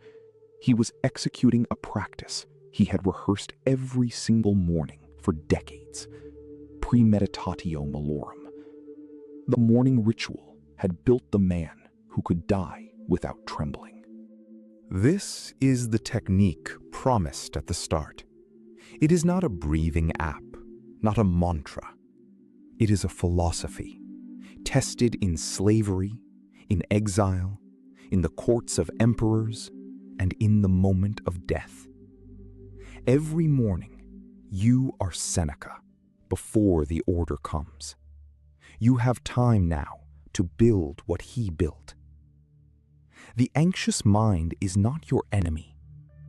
He was executing a practice he had rehearsed every single morning for decades. Premeditatio malorum. The morning ritual had built the man who could die without trembling. This is the technique promised at the start. It is not a breathing app, not a mantra. It is a philosophy, tested in slavery, in exile, in the courts of emperors, and in the moment of death. Every morning, you are Seneca before the order comes. You have time now to build what he built. The anxious mind is not your enemy.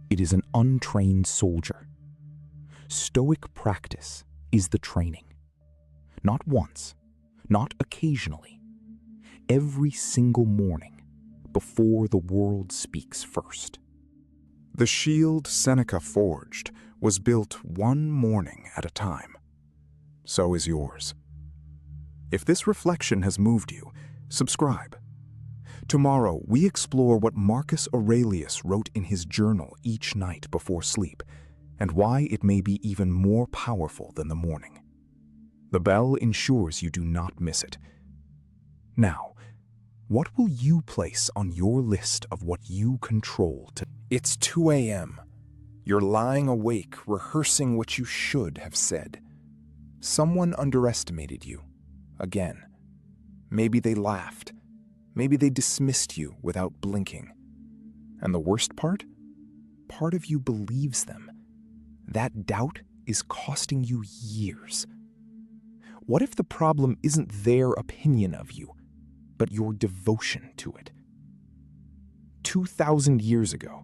It is an untrained soldier. Stoic practice is the training. Not once, not occasionally. Every single morning, before the world speaks first. The shield Seneca forged was built one morning at a time. So is yours. If this reflection has moved you, subscribe. Tomorrow, we explore what Marcus Aurelius wrote in his journal each night before sleep, and why it may be even more powerful than the morning. The bell ensures you do not miss it. Now, what will you place on your list of what you control to? It's 2 a.m. You're lying awake, rehearsing what you should have said. Someone underestimated you. Again. Maybe they laughed. Maybe they dismissed you without blinking. And the worst part? Part of you believes them. That doubt is costing you years. What if the problem isn't their opinion of you, but your devotion to it? 2,000 years ago,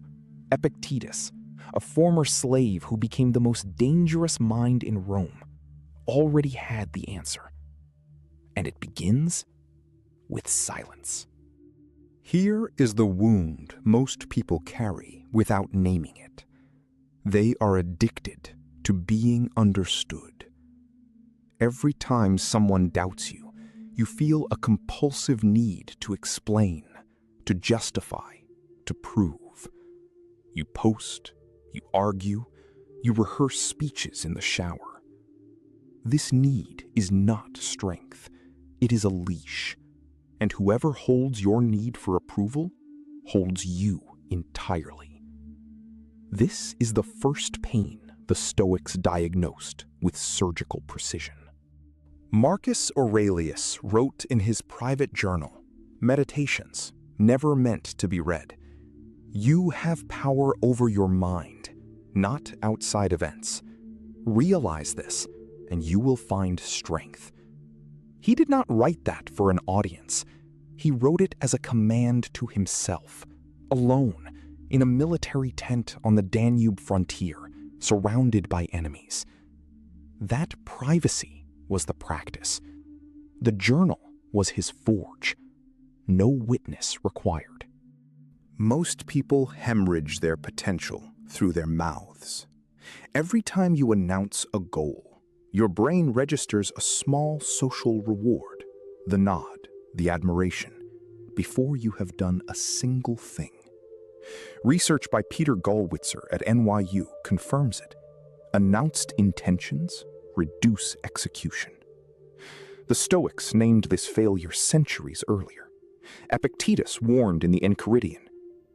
Epictetus, a former slave who became the most dangerous mind in Rome, already had the answer. And it begins with silence. Here is the wound most people carry without naming it. They are addicted to being understood. Every time someone doubts you, you feel a compulsive need to explain, to justify, to prove. You post, you argue, you rehearse speeches in the shower. This need is not strength. It is a leash. And whoever holds your need for approval holds you entirely. This is the first pain the Stoics diagnosed with surgical precision. Marcus Aurelius wrote in his private journal, Meditations, never meant to be read, "You have power over your mind, not outside events. Realize this, and you will find strength." He did not write that for an audience. He wrote it as a command to himself, alone, in a military tent on the Danube frontier, surrounded by enemies. That privacy was the practice. The journal was his forge. No witness required. Most people hemorrhage their potential through their mouths. Every time you announce a goal, your brain registers a small social reward, the nod, the admiration, before you have done a single thing. Research by Peter Gallwitzer at NYU confirms it. Announced intentions reduce execution. The Stoics named this failure centuries earlier. Epictetus warned in the Enchiridion,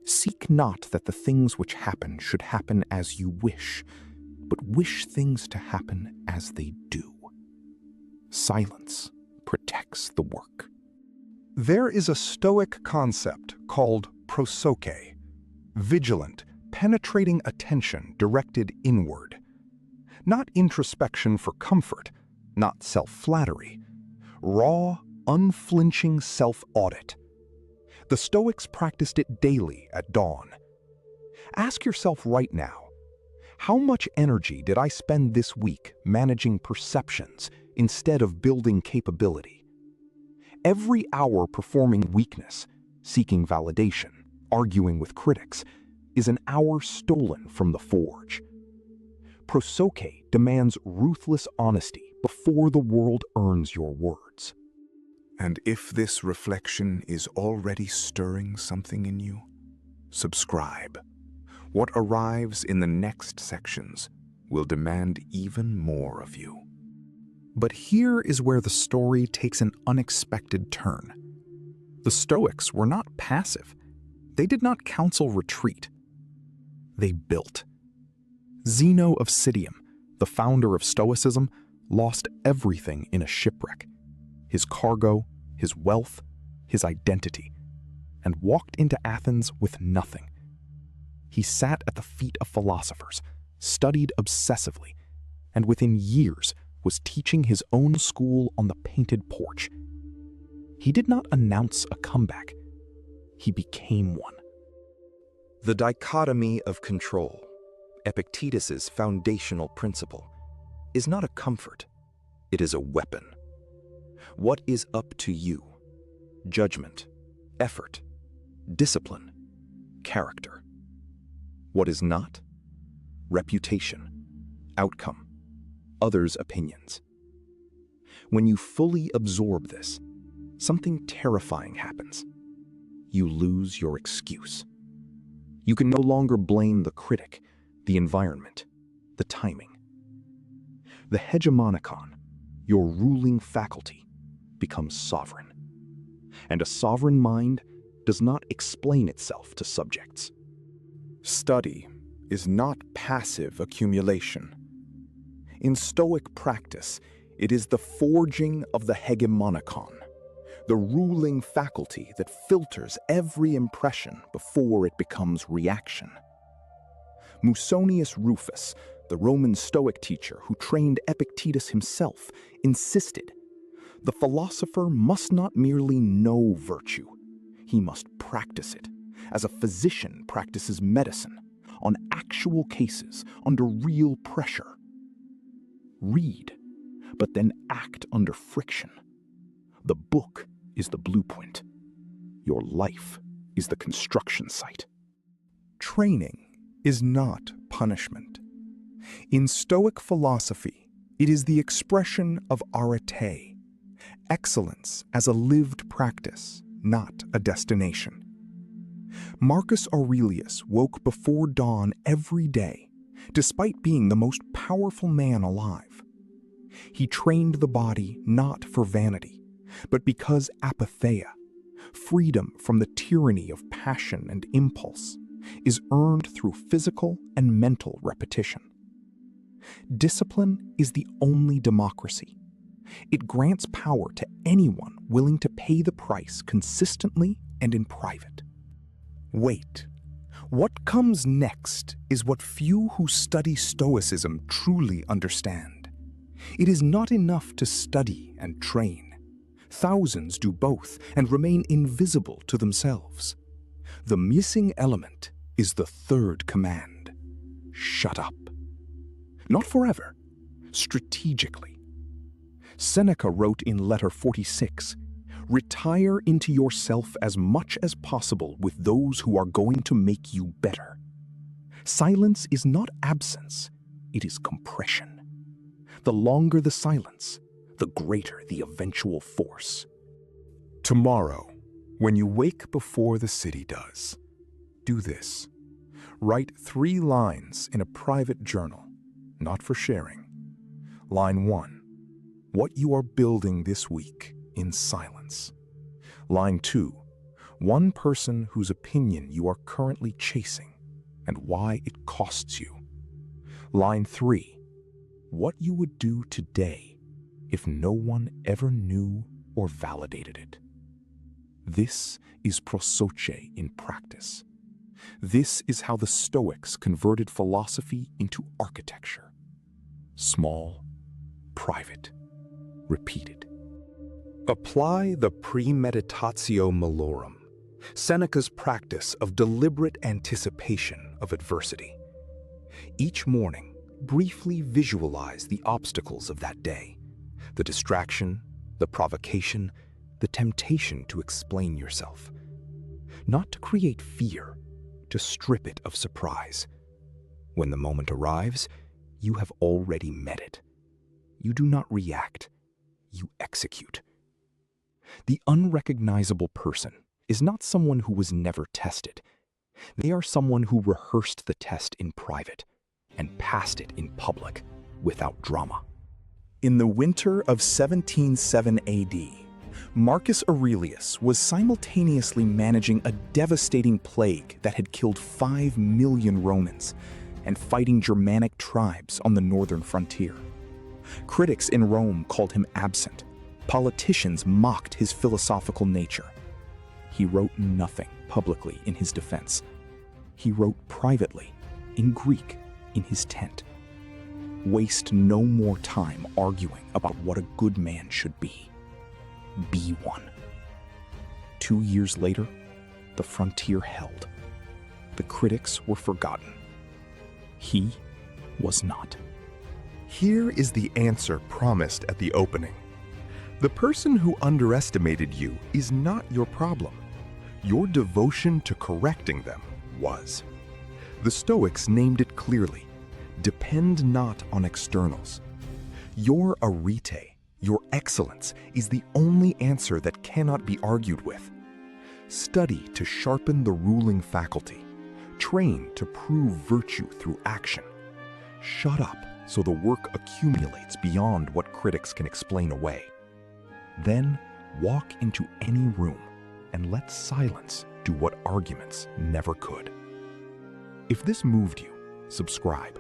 "Seek not that the things which happen should happen as you wish, but wish things to happen as they do." Silence protects the work. There is a Stoic concept called prosoche, vigilant, penetrating attention directed inward. Not introspection for comfort, not self-flattery. Raw, unflinching self-audit. The Stoics practiced it daily at dawn. Ask yourself right now, how much energy did I spend this week managing perceptions instead of building capability? Every hour performing weakness, seeking validation, arguing with critics, is an hour stolen from the forge. Prosoche demands ruthless honesty before the world earns your words. And if this reflection is already stirring something in you, subscribe. What arrives in the next sections will demand even more of you. But here is where the story takes an unexpected turn. The Stoics were not passive. They did not counsel retreat. They built. Zeno of Citium, the founder of Stoicism, lost everything in a shipwreck. His cargo, his wealth, his identity, and walked into Athens with nothing. He sat at the feet of philosophers, studied obsessively, and within years was teaching his own school on the painted porch. He did not announce a comeback. He became one. The dichotomy of control, Epictetus's foundational principle, is not a comfort, it is a weapon. What is up to you? Judgment, effort, discipline, character. What is not? Reputation, outcome, others' opinions. When you fully absorb this, something terrifying happens. You lose your excuse. You can no longer blame the critic, the environment, the timing. The hegemonicon, your ruling faculty, becomes sovereign. And a sovereign mind does not explain itself to subjects. Study is not passive accumulation. In Stoic practice, it is the forging of the hegemonicon, the ruling faculty that filters every impression before it becomes reaction. Musonius Rufus, the Roman Stoic teacher who trained Epictetus himself, insisted the philosopher must not merely know virtue, he must practice it, as a physician practices medicine, on actual cases, under real pressure. Read, but then act under friction. The book is the blueprint. Your life is the construction site. Training is not punishment. In Stoic philosophy, it is the expression of arete, excellence as a lived practice, not a destination. Marcus Aurelius woke before dawn every day, despite being the most powerful man alive. He trained the body not for vanity, but because apatheia, freedom from the tyranny of passion and impulse, is earned through physical and mental repetition. Discipline is the only democracy. It grants power to anyone willing to pay the price consistently and in private. Wait, what comes next is what few who study Stoicism truly understand. It is not enough to study and train. Thousands do both and remain invisible to themselves. The missing element is the third command: shut up. Not forever, strategically. Seneca wrote in Letter 46, "Retire into yourself as much as possible with those who are going to make you better." Silence is not absence, it is compression. The longer the silence, the greater the eventual force. Tomorrow, when you wake before the city does, do this. Write 3 lines in a private journal, not for sharing. Line 1, what you are building this week in silence. Line 2, one person whose opinion you are currently chasing and why it costs you. Line 3, what you would do today if no one ever knew or validated it. This is prosoche in practice. This is how the Stoics converted philosophy into architecture. Small, private, repeated. Apply the premeditatio malorum, Seneca's practice of deliberate anticipation of adversity. Each morning, briefly visualize the obstacles of that day, the distraction, the provocation, the temptation to explain yourself. Not to create fear, to strip it of surprise. When the moment arrives, you have already met it. You do not react, you execute. The unrecognizable person is not someone who was never tested. They are someone who rehearsed the test in private and passed it in public without drama. In the winter of 177 AD, Marcus Aurelius was simultaneously managing a devastating plague that had killed 5 million Romans and fighting Germanic tribes on the northern frontier. Critics in Rome called him absent, Politicians mocked his philosophical nature. He wrote nothing publicly in his defense. He wrote privately, in Greek, in his tent. Waste no more time arguing about what a good man should be. Be one. 2 years later, the frontier held. The critics were forgotten. He was not. Here is the answer promised at the opening. The person who underestimated you is not your problem. Your devotion to correcting them was. The Stoics named it clearly. Depend not on externals. Your arete, your excellence, is the only answer that cannot be argued with. Study to sharpen the ruling faculty. Train to prove virtue through action. Shut up so the work accumulates beyond what critics can explain away. Then walk into any room and let silence do what arguments never could. If this moved you, subscribe.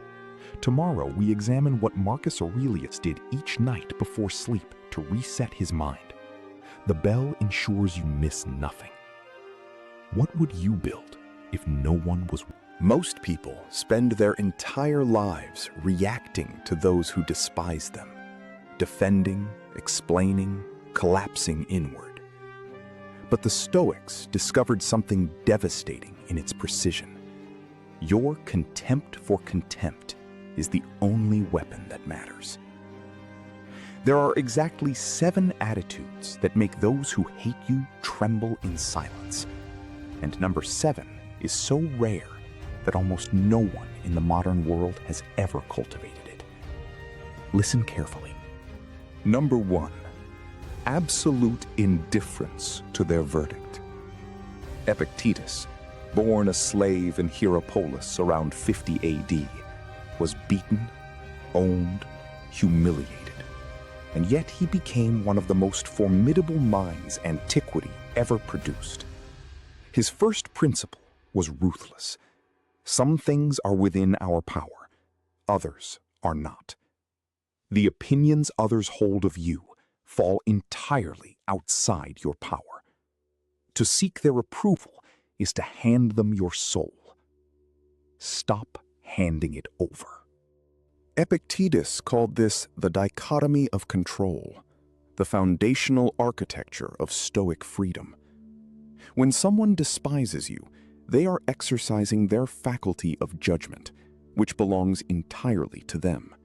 Tomorrow we examine what Marcus Aurelius did each night before sleep to reset his mind. The bell ensures you miss nothing. What would you build if no one was? Most people spend their entire lives reacting to those who despise them, defending, explaining, collapsing inward. But the Stoics discovered something devastating in its precision. Your contempt for contempt is the only weapon that matters. There are exactly 7 attitudes that make those who hate you tremble in silence. And number 7 is so rare that almost no one in the modern world has ever cultivated it. Listen carefully. Number 1, absolute indifference to their verdict. Epictetus, born a slave in Hierapolis around 50 AD, was beaten, owned, humiliated, and yet he became one of the most formidable minds antiquity ever produced. His first principle was ruthless. Some things are within our power, others are not. The opinions others hold of you fall entirely outside your power. To seek their approval is to hand them your soul. Stop handing it over. Epictetus called this the dichotomy of control, the foundational architecture of Stoic freedom. When someone despises you, they are exercising their faculty of judgment, which belongs entirely to them.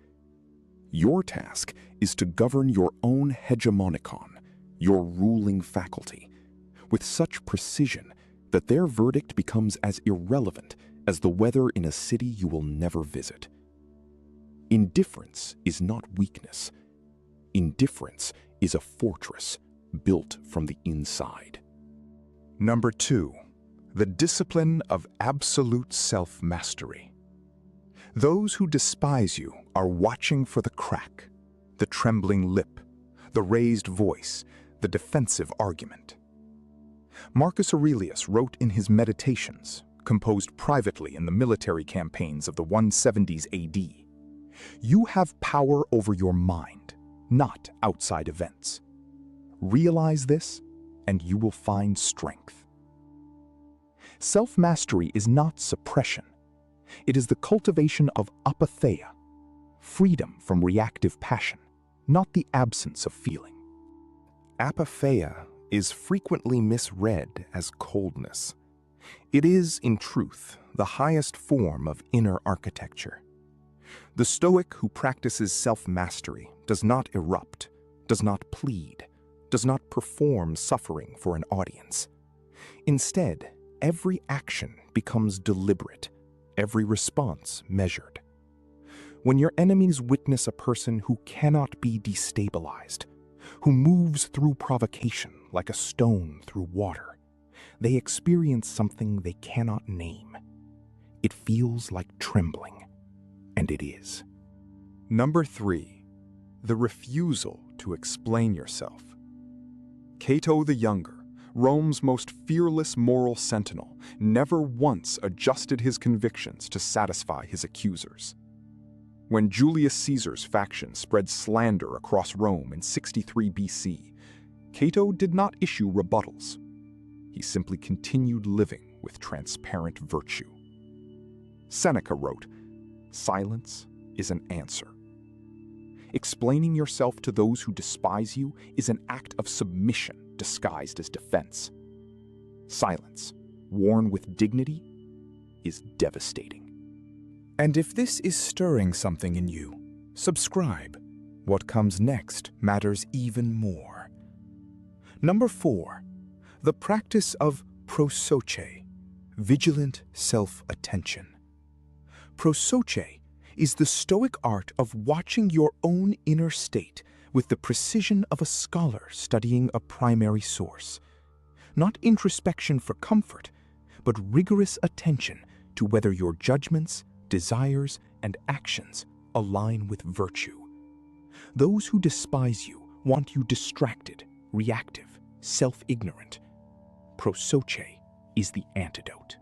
Your task is to govern your own hegemonikon, your ruling faculty, with such precision that their verdict becomes as irrelevant as the weather in a city you will never visit. Indifference is not weakness. Indifference is a fortress built from the inside. Number 2, the discipline of absolute self-mastery. Those who despise you are watching for the crack, the trembling lip, the raised voice, the defensive argument. Marcus Aurelius wrote in his Meditations, composed privately in the military campaigns of the 170s AD, "You have power over your mind, not outside events. Realize this, and you will find strength." Self-mastery is not suppression. It is the cultivation of apatheia, freedom from reactive passion, not the absence of feeling. Apatheia is frequently misread as coldness. It is, in truth, the highest form of inner architecture. The Stoic who practices self-mastery does not erupt, does not plead, does not perform suffering for an audience. Instead, every action becomes deliberate, every response measured. When your enemies witness a person who cannot be destabilized, who moves through provocation like a stone through water, they experience something they cannot name. It feels like trembling, and it is. Number 3, the refusal to explain yourself. Cato the Younger, Rome's most fearless moral sentinel, never once adjusted his convictions to satisfy his accusers. When Julius Caesar's faction spread slander across Rome in 63 BC, Cato did not issue rebuttals. He simply continued living with transparent virtue. Seneca wrote, "Silence is an answer." Explaining yourself to those who despise you is an act of submission disguised as defense. Silence, worn with dignity, is devastating. And if this is stirring something in you, subscribe. What comes next matters even more. Number 4, the practice of prosoche, vigilant self-attention. Prosoche is the Stoic art of watching your own inner state with the precision of a scholar studying a primary source. Not introspection for comfort, but rigorous attention to whether your judgments, desires, and actions align with virtue. Those who despise you want you distracted, reactive, self-ignorant. Prosoche is the antidote.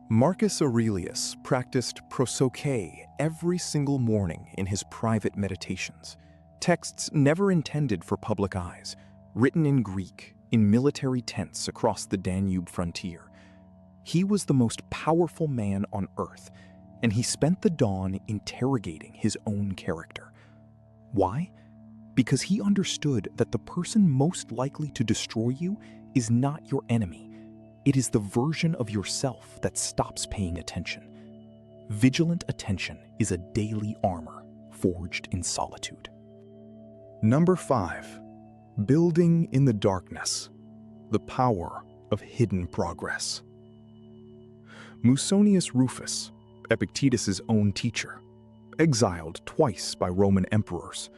Marcus Aurelius practiced prosoche every single morning in his private meditations. Texts never intended for public eyes, written in Greek, in military tents across the Danube frontier. He was the most powerful man on earth, and he spent the dawn interrogating his own character. Why? Because he understood that the person most likely to destroy you is not your enemy. It is the version of yourself that stops paying attention. Vigilant attention is a daily armor forged in solitude. Number 5, building in the darkness, the power of hidden progress. Musonius Rufus, Epictetus' own teacher, exiled twice by Roman emperors,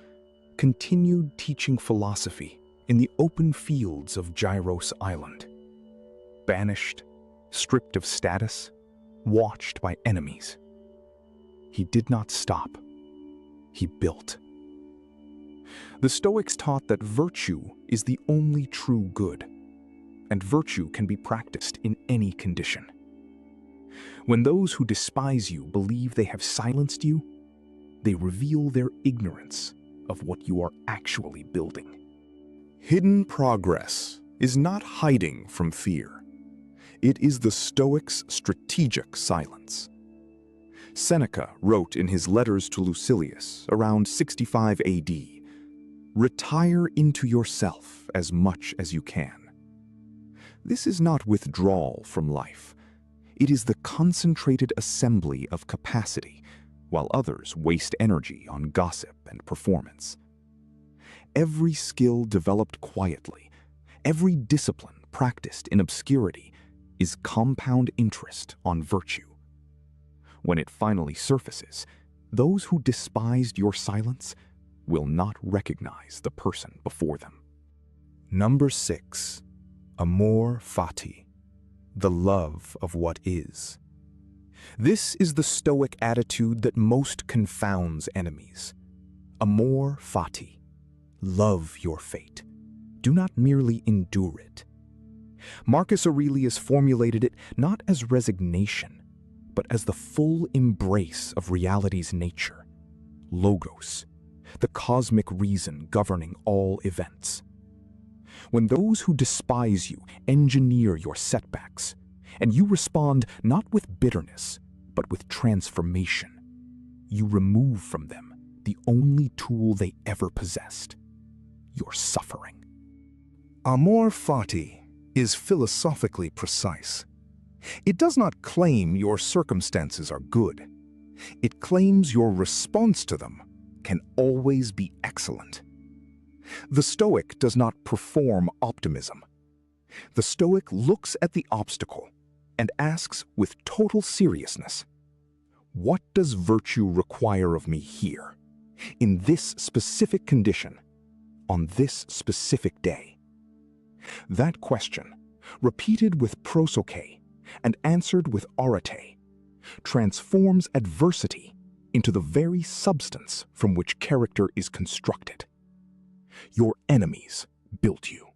continued teaching philosophy in the open fields of Gyros Island. Banished, stripped of status, watched by enemies. He did not stop. He built. The Stoics taught that virtue is the only true good, and virtue can be practiced in any condition. When those who despise you believe they have silenced you, they reveal their ignorance of what you are actually building. Hidden progress is not hiding from fear. It is the Stoics' strategic silence. Seneca wrote in his letters to Lucilius around 65 AD, "Retire into yourself as much as you can." This is not withdrawal from life. It is the concentrated assembly of capacity, while others waste energy on gossip and performance. Every skill developed quietly, every discipline practiced in obscurity, is compound interest on virtue. When it finally surfaces, those who despised your silence will not recognize the person before them. Number 6, amor fati, the love of what is. This is the Stoic attitude that most confounds enemies. Amor fati, love your fate. Do not merely endure it. Marcus Aurelius formulated it not as resignation, but as the full embrace of reality's nature, logos, the cosmic reason governing all events. When those who despise you engineer your setbacks, and you respond not with bitterness, but with transformation, you remove from them the only tool they ever possessed, your suffering. Amor fati is philosophically precise. It does not claim your circumstances are good. It claims your response to them can always be excellent. The Stoic does not perform optimism. The Stoic looks at the obstacle and asks with total seriousness, what does virtue require of me here, in this specific condition, on this specific day? That question, repeated with prosoche and answered with arete, transforms adversity into the very substance from which character is constructed. Your enemies built you.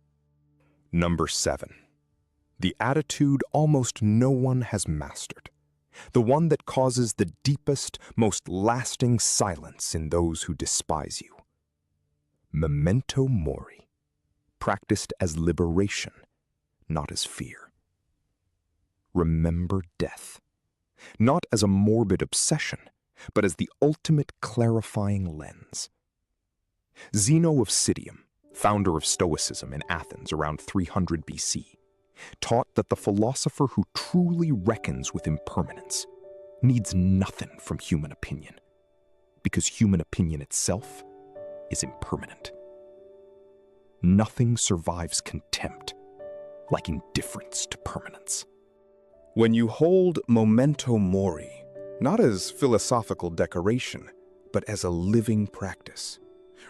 Number 7, the attitude almost no one has mastered, the one that causes the deepest, most lasting silence in those who despise you. Memento mori. practiced as liberation, not as fear. Remember death, not as a morbid obsession, but as the ultimate clarifying lens. Zeno of Citium, founder of Stoicism in Athens around 300 BC, taught that the philosopher who truly reckons with impermanence needs nothing from human opinion, because human opinion itself is impermanent. Nothing survives contempt like indifference to permanence. When you hold memento mori, not as philosophical decoration, but as a living practice,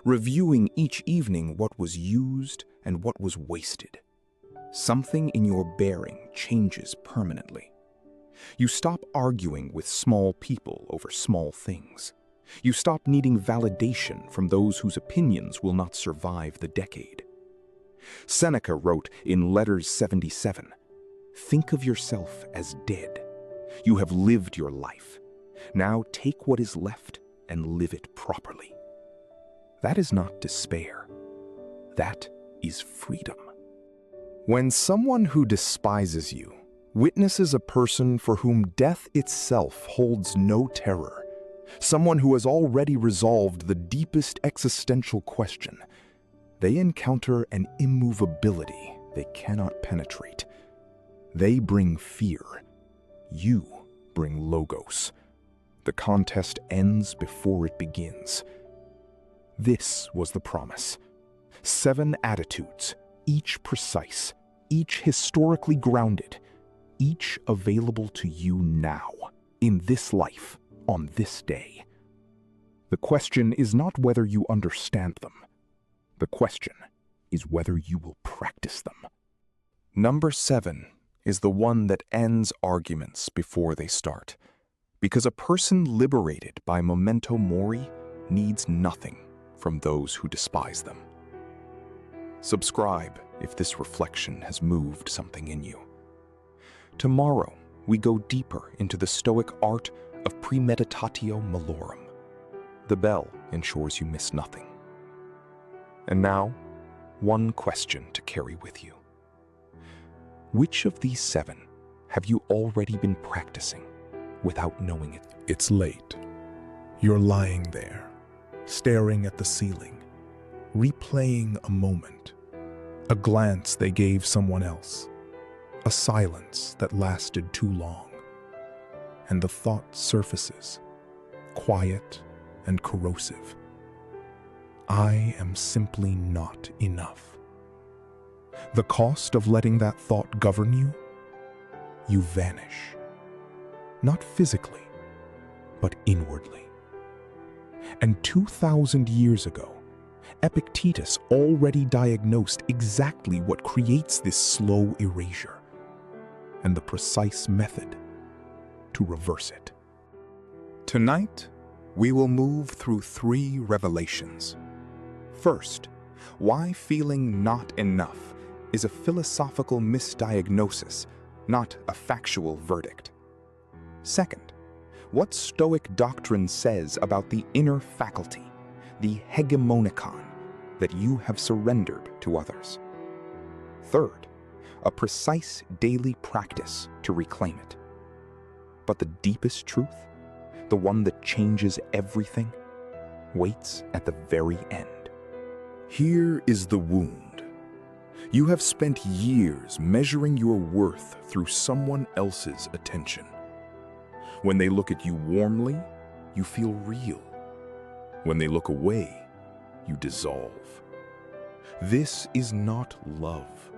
reviewing each evening what was used and what was wasted, something in your bearing changes permanently. You stop arguing with small people over small things. You stop needing validation from those whose opinions will not survive the decade. Seneca wrote in Letters 77, "Think of yourself as dead. You have lived your life. Now take what is left and live it properly." That is not despair. That is freedom. When someone who despises you witnesses a person for whom death itself holds no terror, someone who has already resolved the deepest existential question, they encounter an immovability they cannot penetrate. They bring fear. You bring logos. The contest ends before it begins. This was the promise. 7 attitudes, each precise, each historically grounded, each available to you now, in this life, on this day. The question is not whether you understand them. The question is whether you will practice them. Number 7 is the one that ends arguments before they start, because a person liberated by memento mori needs nothing from those who despise them. Subscribe if this reflection has moved something in you. Tomorrow, we go deeper into the Stoic art of premeditatio malorum. The bell ensures you miss nothing. And now, one question to carry with you. Which of these 7 have you already been practicing without knowing it? It's late. You're lying there, staring at the ceiling, replaying a moment, a glance they gave someone else, a silence that lasted too long, and the thought surfaces, quiet and corrosive. I am simply not enough. The cost of letting that thought govern you? You vanish. Not physically, but inwardly. And 2,000 years ago, Epictetus already diagnosed exactly what creates this slow erasure, and the precise method to reverse it. Tonight, we will move through 3 revelations. First, why feeling not enough is a philosophical misdiagnosis, not a factual verdict. Second, what Stoic doctrine says about the inner faculty, the hegemonikon, that you have surrendered to others. Third, a precise daily practice to reclaim it. But the deepest truth, the one that changes everything, waits at the very end. Here is the wound. You have spent years measuring your worth through someone else's attention. When they look at you warmly, you feel real. When they look away, you dissolve. This is not love.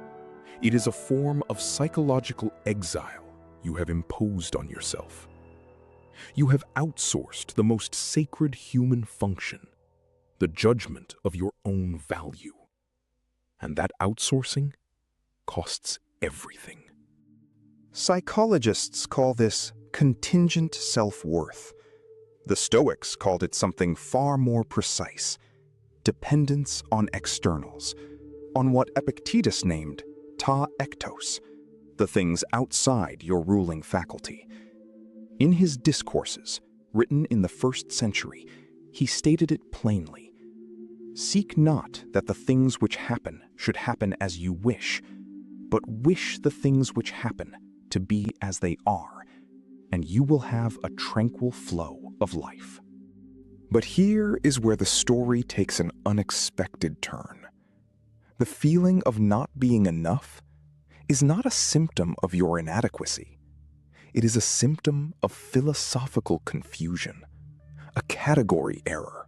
It is a form of psychological exile you have imposed on yourself. You have outsourced the most sacred human function, the judgment of your own value. And that outsourcing costs everything. Psychologists call this contingent self-worth. The Stoics called it something far more precise: dependence on externals, on what Epictetus named ta ektos, the things outside your ruling faculty. In his discourses, written in the 1st century, he stated it plainly. Seek not that the things which happen should happen as you wish, but wish the things which happen to be as they are, and you will have a tranquil flow of life. But here is where the story takes an unexpected turn. The feeling of not being enough is not a symptom of your inadequacy. It is a symptom of philosophical confusion, a category error.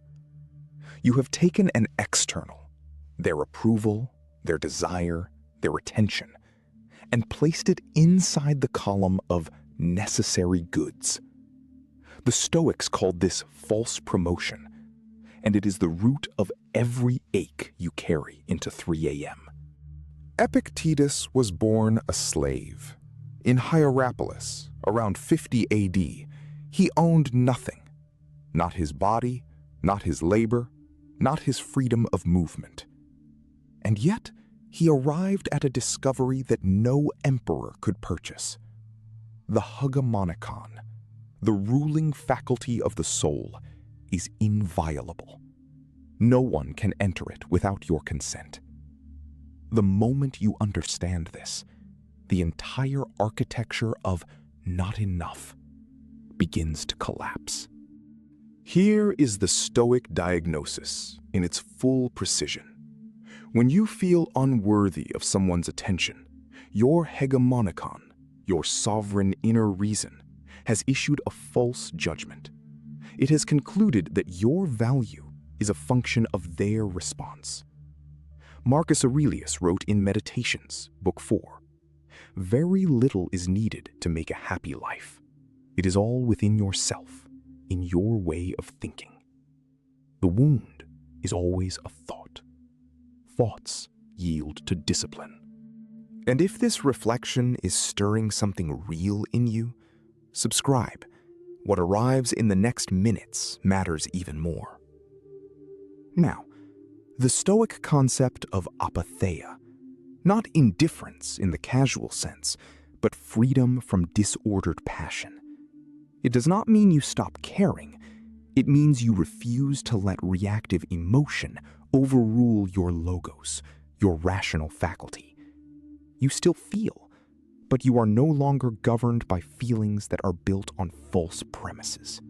You have taken an external, their approval, their desire, their attention, and placed it inside the column of necessary goods. The Stoics called this false promotion, and it is the root of every ache you carry into 3 a.m. Epictetus was born a slave. In Hierapolis, around 50 AD, he owned nothing. Not his body, not his labor, not his freedom of movement. And yet, he arrived at a discovery that no emperor could purchase. The hegemonikon, the ruling faculty of the soul, is inviolable. No one can enter it without your consent. The moment you understand this, the entire architecture of not enough begins to collapse. Here is the Stoic diagnosis in its full precision. When you feel unworthy of someone's attention, your hegemonikon, your sovereign inner reason, has issued a false judgment. It has concluded that your value is a function of their response. Marcus Aurelius wrote in Meditations, Book 4, "Very little is needed to make a happy life. It is all within yourself, in your way of thinking. The wound is always a thought. Thoughts yield to discipline." And if this reflection is stirring something real in you, subscribe. What arrives in the next minutes matters even more. Now, the Stoic concept of apatheia, not indifference in the casual sense, but freedom from disordered passion. It does not mean you stop caring. It means you refuse to let reactive emotion overrule your logos, your rational faculty. You still feel, but you are no longer governed by feelings that are built on false premises.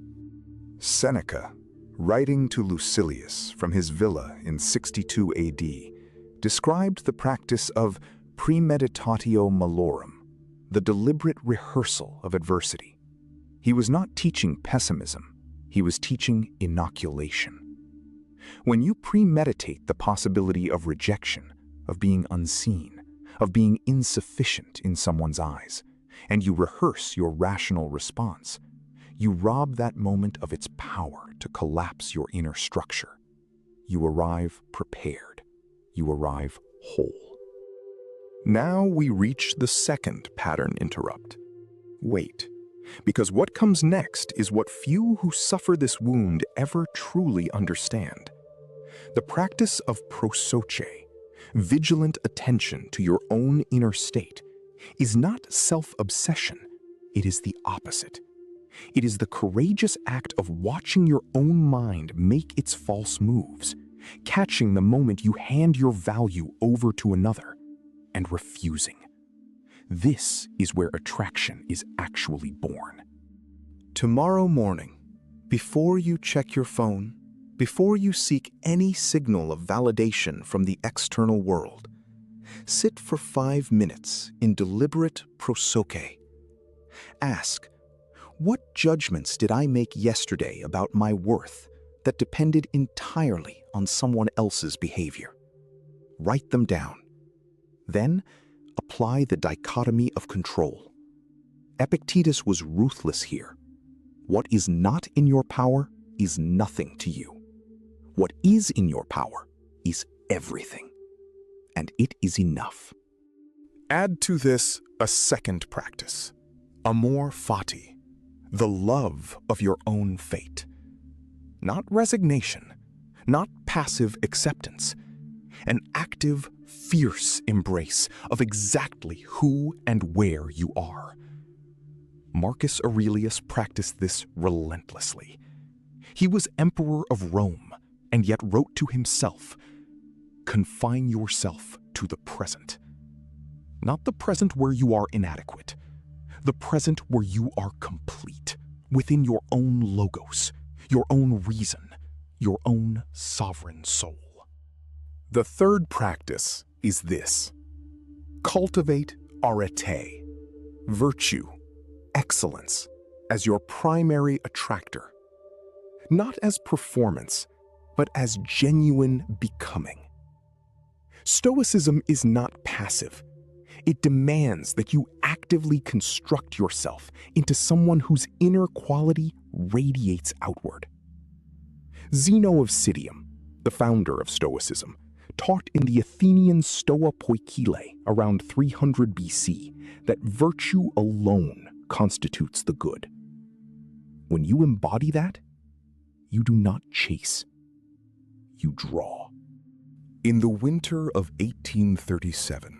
Seneca, writing to Lucilius from his villa in 62 AD, described the practice of premeditatio malorum, the deliberate rehearsal of adversity. He was not teaching pessimism, he was teaching inoculation. When you premeditate the possibility of rejection, of being unseen, of being insufficient in someone's eyes, and you rehearse your rational response, you rob that moment of its power to collapse your inner structure. You arrive prepared. You arrive whole. Now we reach the second pattern interrupt. Wait, because what comes next is what few who suffer this wound ever truly understand. The practice of prosoche, vigilant attention to your own inner state, is not self-obsession, it is the opposite. It is the courageous act of watching your own mind make its false moves, catching the moment you hand your value over to another, and refusing. This is where attraction is actually born. Tomorrow morning, before you check your phone, before you seek any signal of validation from the external world, sit for 5 minutes in deliberate prosoche. Ask, what judgments did I make yesterday about my worth that depended entirely on someone else's behavior? Write them down. Then, apply the dichotomy of control. Epictetus was ruthless here. What is not in your power is nothing to you. What is in your power is everything, and it is enough. Add to this a second practice, amor fati, the love of your own fate. Not resignation, not passive acceptance, an active, fierce embrace of exactly who and where you are. Marcus Aurelius practiced this relentlessly. He was emperor of Rome, and yet wrote to himself, "Confine yourself to the present." Not the present where you are inadequate, the present where you are complete, within your own logos, your own reason, your own sovereign soul. The third practice is this: cultivate arete, virtue, excellence, as your primary attractor, not as performance, but as genuine becoming. Stoicism is not passive. It demands that you actively construct yourself into someone whose inner quality radiates outward. Zeno of Citium, the founder of Stoicism, taught in the Athenian Stoa Poikile around 300 BC that virtue alone constitutes the good. When you embody that, you do not chase, you draw. In the winter of 1837,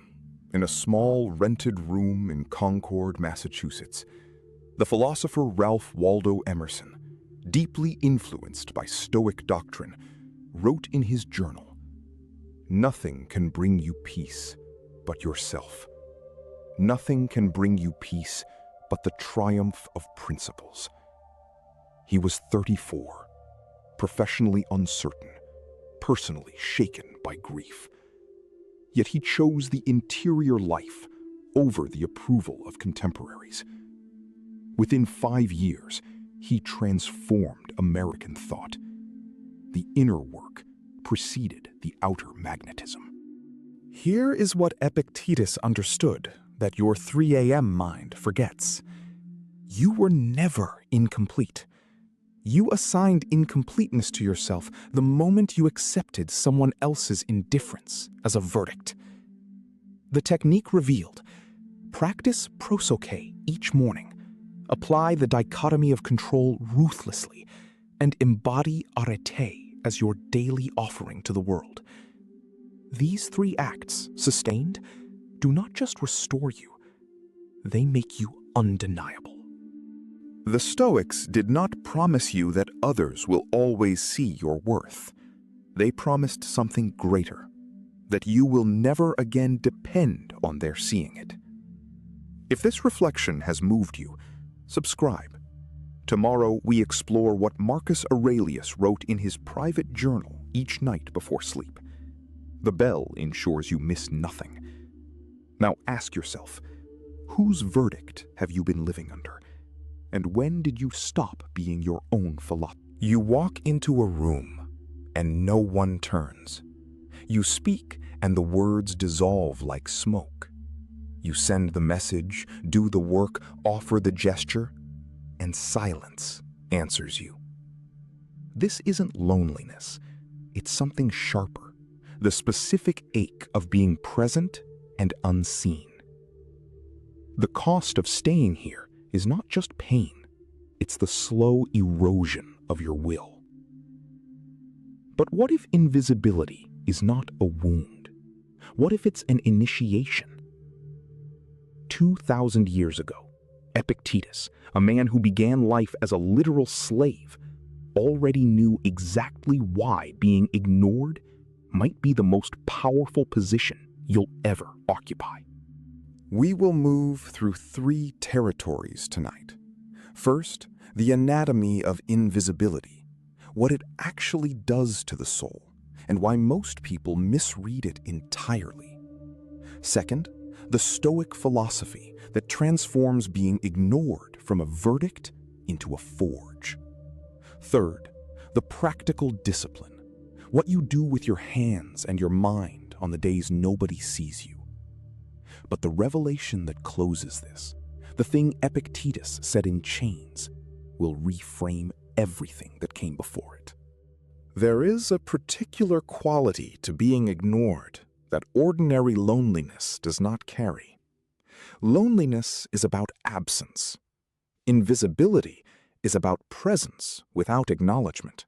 in a small rented room in Concord, Massachusetts, the philosopher Ralph Waldo Emerson, deeply influenced by Stoic doctrine, wrote in his journal, "Nothing can bring you peace but yourself. Nothing can bring you peace but the triumph of principles." He was 34, professionally uncertain, personally shaken by grief. Yet he chose the interior life over the approval of contemporaries. Within 5 years, he transformed American thought. The inner work preceded the outer magnetism. Here is what Epictetus understood that your 3 a.m. mind forgets. You were never incomplete. You assigned incompleteness to yourself the moment you accepted someone else's indifference as a verdict. The technique revealed: practice prosoche each morning, apply the dichotomy of control ruthlessly, and embody arete as your daily offering to the world. These 3 acts, sustained, do not just restore you, they make you undeniable. The Stoics did not promise you that others will always see your worth. They promised something greater, that you will never again depend on their seeing it. If this reflection has moved you, subscribe. Tomorrow we explore what Marcus Aurelius wrote in his private journal each night before sleep. The bell ensures you miss nothing. Now ask yourself, whose verdict have you been living under? And when did you stop being your own philosopher? You walk into a room, and no one turns. You speak, and the words dissolve like smoke. You send the message, do the work, offer the gesture, and silence answers you. This isn't loneliness. It's something sharper, the specific ache of being present and unseen. The cost of staying here is not just pain, it's the slow erosion of your will. But what if invisibility is not a wound? What if it's an initiation? 2,000 years ago, Epictetus, a man who began life as a literal slave, already knew exactly why being ignored might be the most powerful position you'll ever occupy. We will move through 3 territories tonight. First, the anatomy of invisibility, what it actually does to the soul, and why most people misread it entirely. Second, the Stoic philosophy that transforms being ignored from a verdict into a forge. Third, the practical discipline, what you do with your hands and your mind on the days nobody sees you. But the revelation that closes this, the thing Epictetus said in chains, will reframe everything that came before it. There is a particular quality to being ignored that ordinary loneliness does not carry. Loneliness is about absence. Invisibility is about presence without acknowledgement.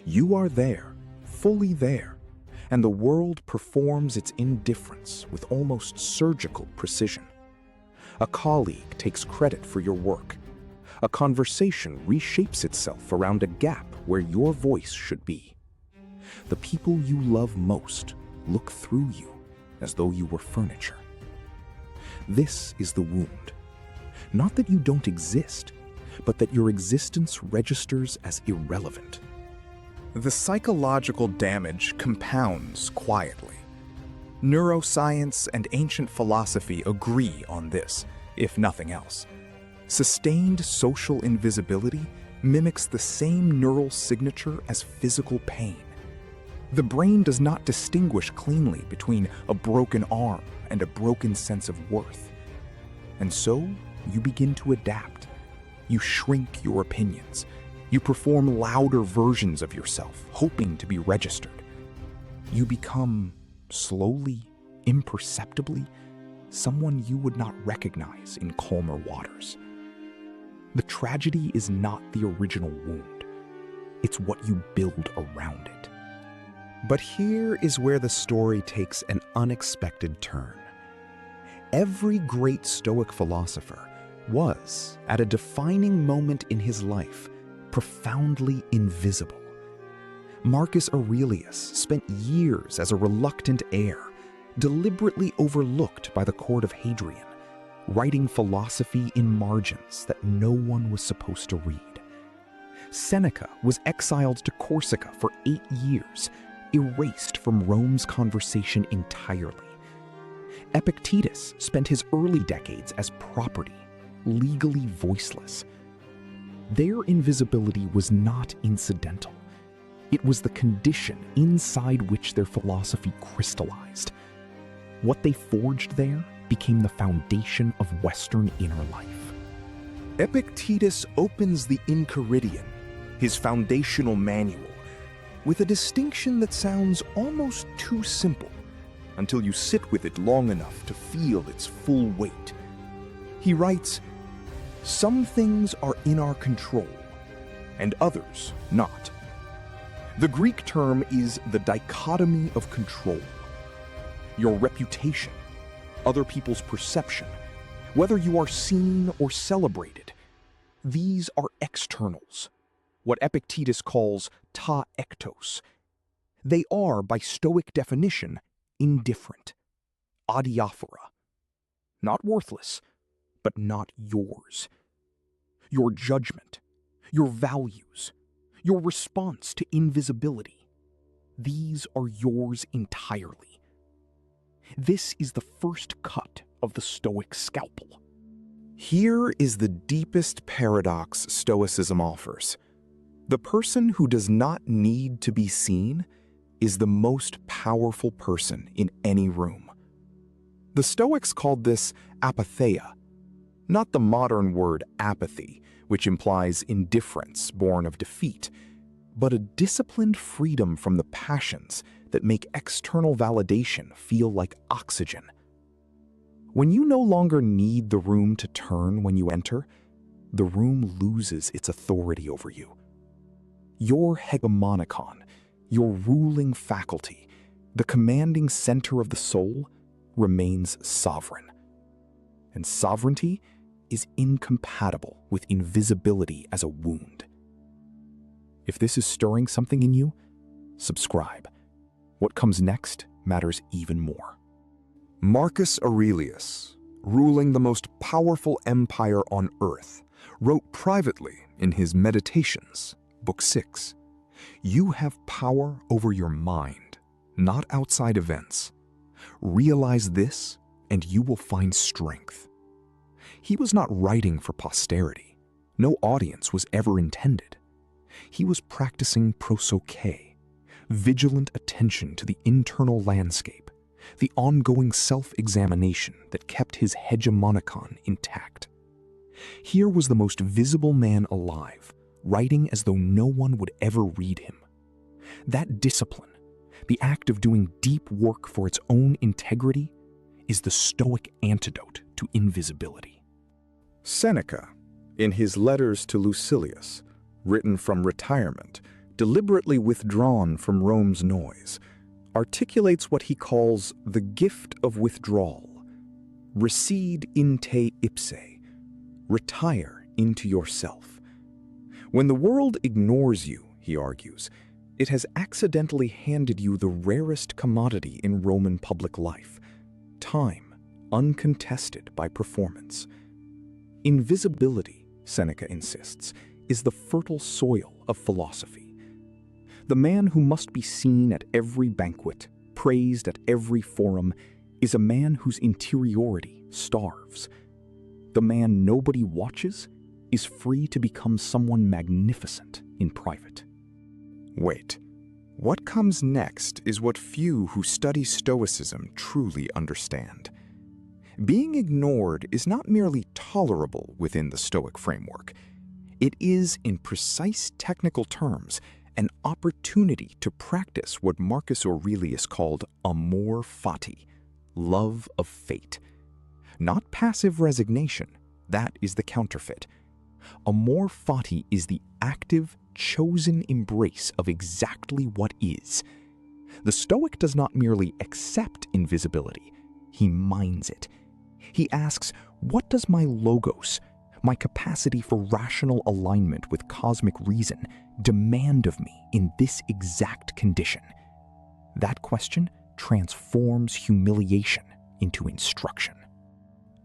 You are there, fully there, and the world performs its indifference with almost surgical precision. A colleague takes credit for your work. A conversation reshapes itself around a gap where your voice should be. The people you love most look through you as though you were furniture. This is the wound. Not that you don't exist, but that your existence registers as irrelevant. The psychological damage compounds quietly. Neuroscience and ancient philosophy agree on this, if nothing else. Sustained social invisibility mimics the same neural signature as physical pain. The brain does not distinguish cleanly between a broken arm and a broken sense of worth. And so, you begin to adapt. You shrink your opinions. You perform louder versions of yourself, hoping to be registered. You become, slowly, imperceptibly, someone you would not recognize in calmer waters. The tragedy is not the original wound. It's what you build around it. But here is where the story takes an unexpected turn. Every great Stoic philosopher was, at a defining moment in his life, profoundly invisible. Marcus Aurelius spent years as a reluctant heir, deliberately overlooked by the court of Hadrian, writing philosophy in margins that no one was supposed to read. Seneca was exiled to Corsica for 8 years, erased from Rome's conversation entirely. Epictetus spent his early decades as property, legally voiceless. Their invisibility was not incidental. It was the condition inside which their philosophy crystallized. What they forged there became the foundation of Western inner life. Epictetus opens the Enchiridion, his foundational manual, with a distinction that sounds almost too simple until you sit with it long enough to feel its full weight. He writes, "Some things are in our control, and others not." The Greek term is the dichotomy of control. Your reputation, other people's perception, whether you are seen or celebrated, these are externals, what Epictetus calls ta ektos. They are, by Stoic definition, indifferent, adiaphora, not worthless, but not yours. Your judgment, your values, your response to invisibility, these are yours entirely. This is the first cut of the Stoic scalpel. Here is the deepest paradox Stoicism offers. The person who does not need to be seen is the most powerful person in any room. The Stoics called this apatheia, not the modern word apathy, which implies indifference born of defeat, but a disciplined freedom from the passions that make external validation feel like oxygen. When you no longer need the room to turn when you enter, the room loses its authority over you. Your hegemonicon, your ruling faculty, the commanding center of the soul, remains sovereign. And sovereignty is incompatible with invisibility as a wound. If this is stirring something in you, subscribe. What comes next matters even more. Marcus Aurelius, ruling the most powerful empire on earth, wrote privately in his Meditations, Book 6, "You have power over your mind, not outside events. Realize this, and you will find strength." He was not writing for posterity. No audience was ever intended. He was practicing prosoche, vigilant attention to the internal landscape, the ongoing self-examination that kept his hegemonicon intact. Here was the most visible man alive, writing as though no one would ever read him. That discipline, the act of doing deep work for its own integrity, is the Stoic antidote to invisibility. Seneca, in his letters to Lucilius, written from retirement, deliberately withdrawn from Rome's noise, articulates what he calls the gift of withdrawal. Recede in te ipse, retire into yourself. When the world ignores you, he argues, It has accidentally handed you the rarest commodity in Roman public life, time, uncontested by performance. Invisibility, Seneca insists, is the fertile soil of philosophy. The man who must be seen at every banquet, praised at every forum, is a man whose interiority starves. The man nobody watches is free to become someone magnificent in private. Wait, what comes next is what few who study Stoicism truly understand. Being ignored is not merely tolerable within the Stoic framework. It is, in precise technical terms, an opportunity to practice what Marcus Aurelius called amor fati, love of fate. Not passive resignation, that is the counterfeit. Amor fati is the active, chosen embrace of exactly what is. The Stoic does not merely accept invisibility, he minds it. He asks, what does my logos, my capacity for rational alignment with cosmic reason, demand of me in this exact condition? That question transforms humiliation into instruction.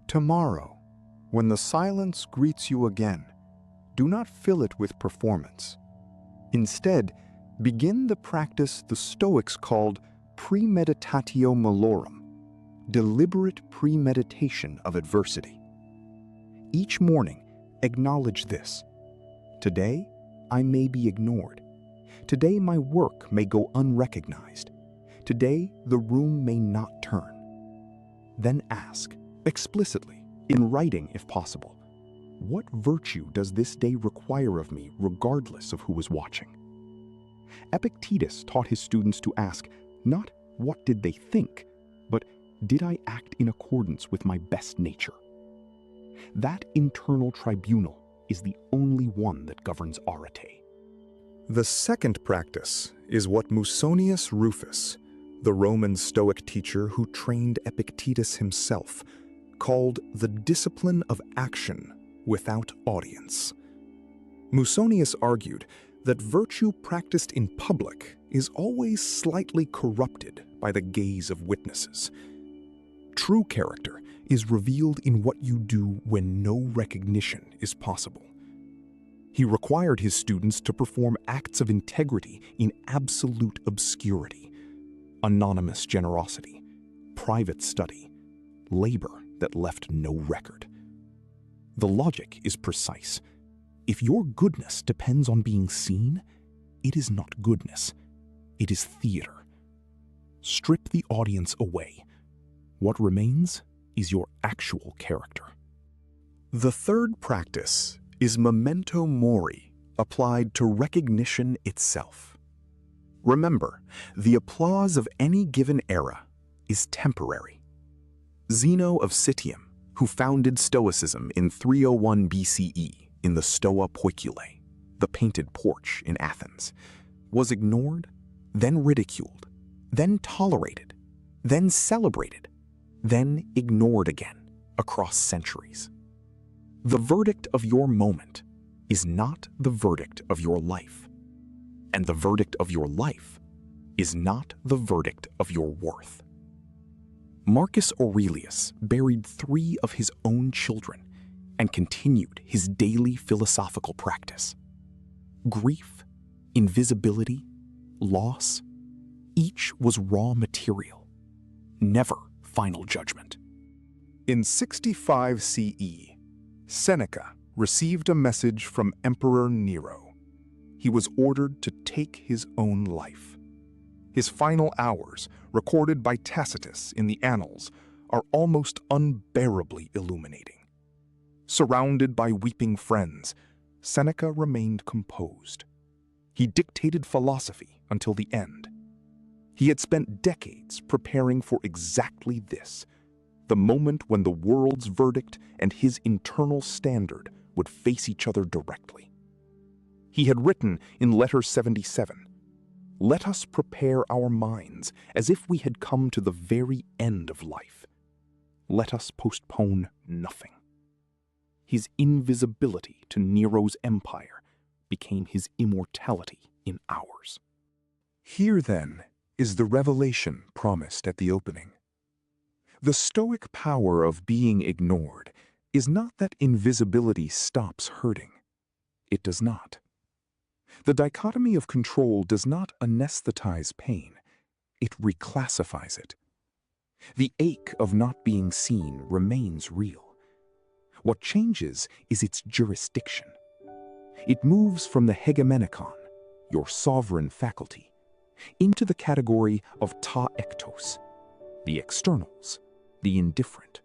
Tomorrow, when the silence greets you again, do not fill it with performance. Instead, begin the practice the Stoics called premeditatio malorum, deliberate premeditation of adversity. Each morning, acknowledge this. Today, I may be ignored. Today, my work may go unrecognized. Today, the room may not turn. Then ask, explicitly, in writing if possible, what virtue does this day require of me regardless of who is watching? Epictetus taught his students to ask, not what did they think, but did I act in accordance with my best nature? That internal tribunal is the only one that governs arete. The second practice is what Musonius Rufus, the Roman Stoic teacher who trained Epictetus himself, called the discipline of action without audience. Musonius argued that virtue practiced in public is always slightly corrupted by the gaze of witnesses. True character is revealed in what you do when no recognition is possible. He required his students to perform acts of integrity in absolute obscurity, anonymous generosity, private study, labor that left no record. The logic is precise. If your goodness depends on being seen, it is not goodness, it is theater. Strip the audience away. What remains is your actual character. The third practice is memento mori, applied to recognition itself. Remember, the applause of any given era is temporary. Zeno of Citium, who founded Stoicism in 301 BCE in the Stoa Poikile, the painted porch in Athens, was ignored, then ridiculed, then tolerated, then celebrated, then ignored again across centuries. The verdict of your moment is not the verdict of your life, and the verdict of your life is not the verdict of your worth. Marcus Aurelius buried 3 of his own children and continued his daily philosophical practice. Grief, invisibility, loss, each was raw material, never final judgment. In 65 CE, Seneca received a message from Emperor Nero. He was ordered to take his own life. His final hours, recorded by Tacitus in the Annals, are almost unbearably illuminating. Surrounded by weeping friends, Seneca remained composed. He dictated philosophy until the end. He had spent decades preparing for exactly this, the moment when the world's verdict and his internal standard would face each other directly. He had written in Letter 77, "Let us prepare our minds as if we had come to the very end of life. Let us postpone nothing." His invisibility to Nero's empire became his immortality in ours. Here, then, is the revelation promised at the opening. The Stoic power of being ignored is not that invisibility stops hurting. It does not. The dichotomy of control does not anesthetize pain. It reclassifies it. The ache of not being seen remains real. What changes is its jurisdiction. It moves from the hegemonikon, your sovereign faculty, into the category of ta ektos, the externals, the indifferent,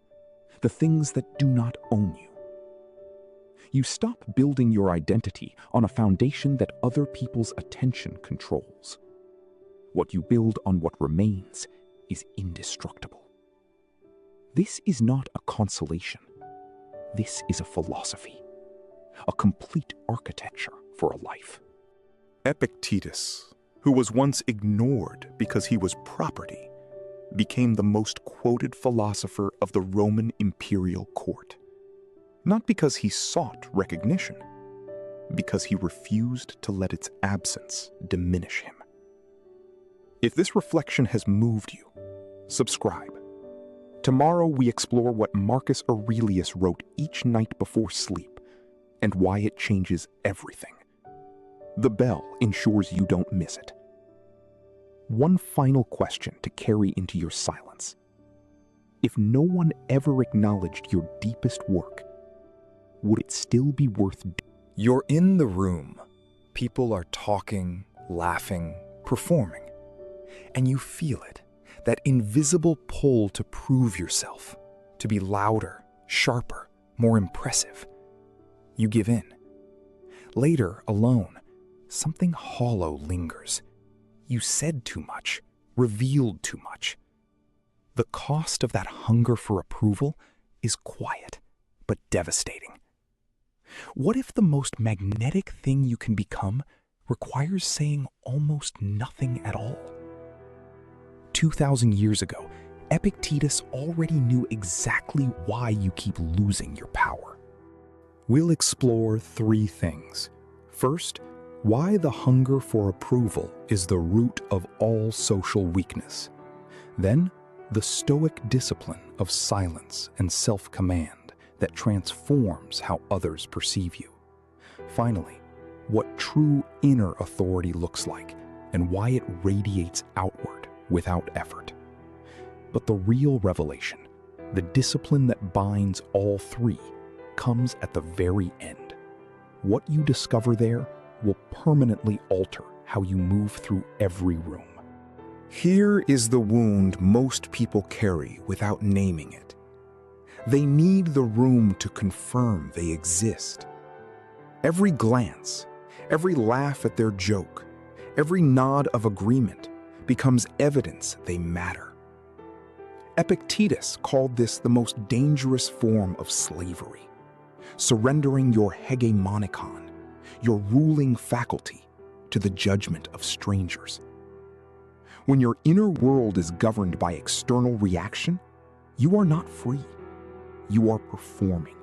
the things that do not own you. You stop building your identity on a foundation that other people's attention controls. What you build on what remains is indestructible. This is not a consolation. This is a philosophy, a complete architecture for a life. Epictetus, who was once ignored because he was property, became the most quoted philosopher of the Roman imperial court. Not because he sought recognition, because he refused to let its absence diminish him. If this reflection has moved you, subscribe. Tomorrow we explore what Marcus Aurelius wrote each night before sleep and why it changes everything. The bell ensures you don't miss it. One final question to carry into your silence. If no one ever acknowledged your deepest work, would it still be worth doing? You're in the room. People are talking, laughing, performing. And you feel it, that invisible pull to prove yourself, to be louder, sharper, more impressive. You give in. Later, alone, something hollow lingers. You said too much, revealed too much. The cost of that hunger for approval is quiet, but devastating. What if the most magnetic thing you can become requires saying almost nothing at all? 2,000 years ago, Epictetus already knew exactly why you keep losing your power. We'll explore 3 things. First, why the hunger for approval is the root of all social weakness. Then, the Stoic discipline of silence and self-command that transforms how others perceive you. Finally, what true inner authority looks like and why it radiates outward without effort. But the real revelation, the discipline that binds all 3, comes at the very end. What you discover there will permanently alter how you move through every room. Here is the wound most people carry without naming it. They need the room to confirm they exist. Every glance, every laugh at their joke, every nod of agreement becomes evidence they matter. Epictetus called this the most dangerous form of slavery, surrendering your hegemonikon, your ruling faculty, to the judgment of strangers. When your inner world is governed by external reaction, you are not free. You are performing.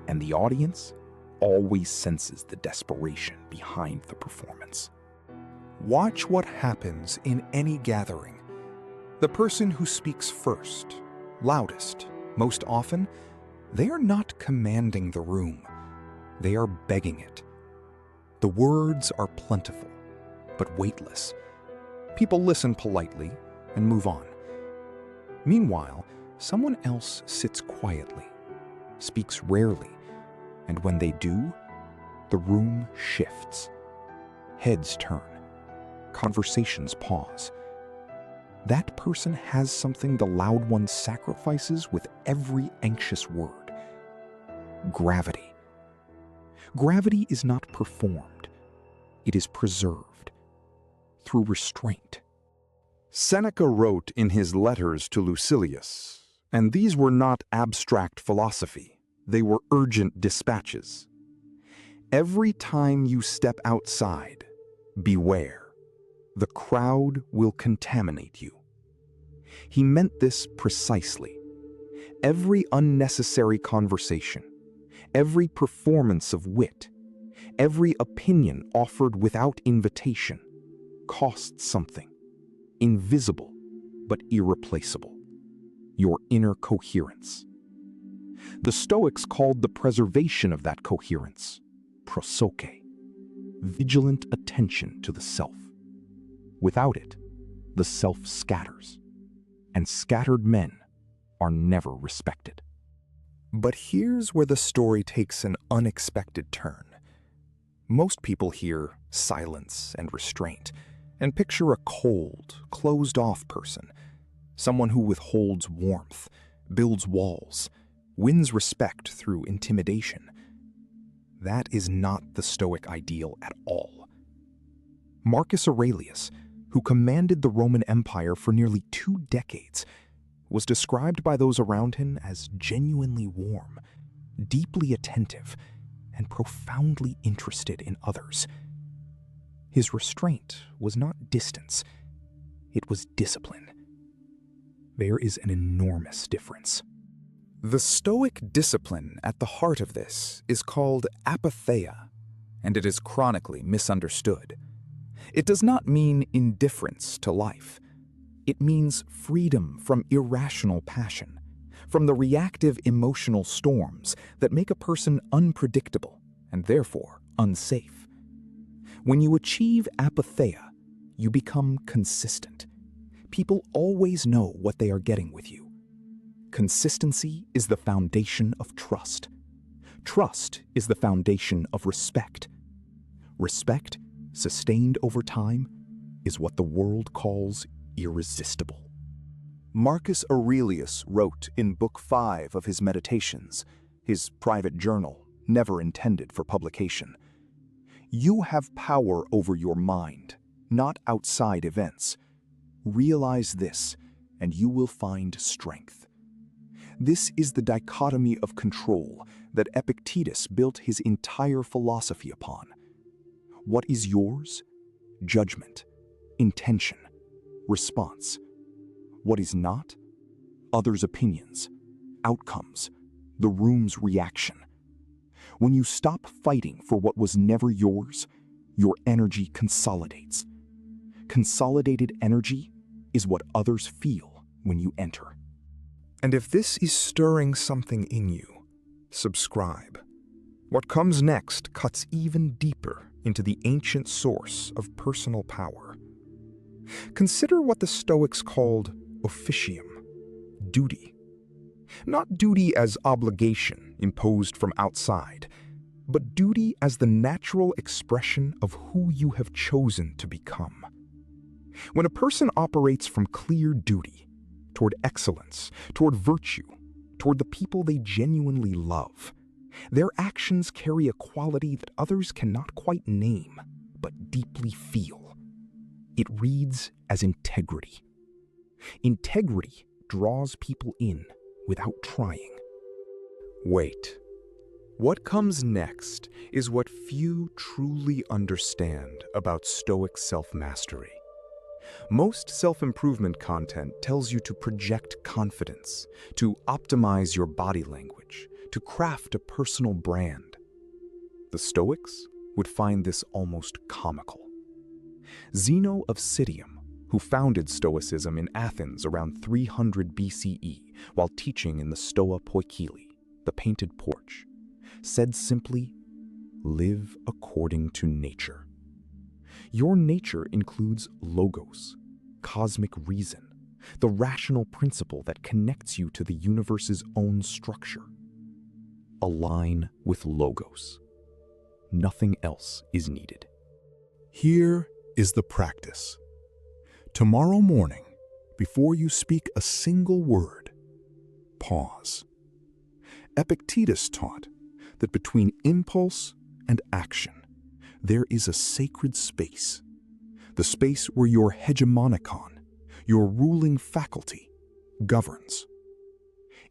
And the audience always senses the desperation behind the performance. Watch what happens in any gathering. The person who speaks first, loudest, most often, they are not commanding the room. They are begging it. The words are plentiful, but weightless. People listen politely and move on. Meanwhile, someone else sits quietly, speaks rarely, and when they do, the room shifts. Heads turn. Conversations pause. That person has something the loud one sacrifices with every anxious word. Gravity. Gravity is not performed. It is preserved through restraint. Seneca wrote in his letters to Lucilius, and these were not abstract philosophy, they were urgent dispatches. Every time you step outside, beware. The crowd will contaminate you. He meant this precisely. Every unnecessary conversation, every performance of wit, every opinion offered without invitation costs something, invisible but irreplaceable: your inner coherence. The Stoics called the preservation of that coherence prosoche, vigilant attention to the self. Without it, the self scatters, and scattered men are never respected. But here's where the story takes an unexpected turn. Most people hear silence and restraint and picture a cold, closed-off person, someone who withholds warmth, builds walls, wins respect through intimidation. That is not the Stoic ideal at all. Marcus Aurelius, who commanded the Roman Empire for nearly 2 decades, was described by those around him as genuinely warm, deeply attentive, and profoundly interested in others. His restraint was not distance, it was discipline. There is an enormous difference. The Stoic discipline at the heart of this is called apatheia, and it is chronically misunderstood. It does not mean indifference to life. It means freedom from irrational passion, from the reactive emotional storms that make a person unpredictable and therefore unsafe. When you achieve apatheia, you become consistent. People always know what they are getting with you. Consistency is the foundation of trust. Trust is the foundation of respect. Respect, sustained over time, is what the world calls irresistible. Marcus Aurelius wrote in Book 5 of his Meditations, his private journal, never intended for publication, "You have power over your mind, not outside events. Realize this, and you will find strength." This is the dichotomy of control that Epictetus built his entire philosophy upon. What is yours? Judgment, intention, response. What is not? Others' opinions, outcomes, the room's reaction. When you stop fighting for what was never yours, your energy consolidates. Consolidated energy is what others feel when you enter. And if this is stirring something in you, subscribe. What comes next cuts even deeper into the ancient source of personal power. Consider what the Stoics called officium, duty. Not duty as obligation imposed from outside, but duty as the natural expression of who you have chosen to become. When a person operates from clear duty, toward excellence, toward virtue, toward the people they genuinely love, their actions carry a quality that others cannot quite name, but deeply feel. It reads as integrity. Integrity draws people in without trying. Wait. What comes next is what few truly understand about Stoic self-mastery. Most self-improvement content tells you to project confidence, to optimize your body language, to craft a personal brand. The Stoics would find this almost comical. Zeno of Citium, who founded Stoicism in Athens around 300 BCE while teaching in the Stoa Poikile, the painted porch, said simply, "Live according to nature." Your nature includes logos, cosmic reason, the rational principle that connects you to the universe's own structure. Align with logos. Nothing else is needed. Here is the practice. Tomorrow morning, before you speak a single word, pause. Epictetus taught that between impulse and action, there is a sacred space, the space where your hegemonicon, your ruling faculty, governs.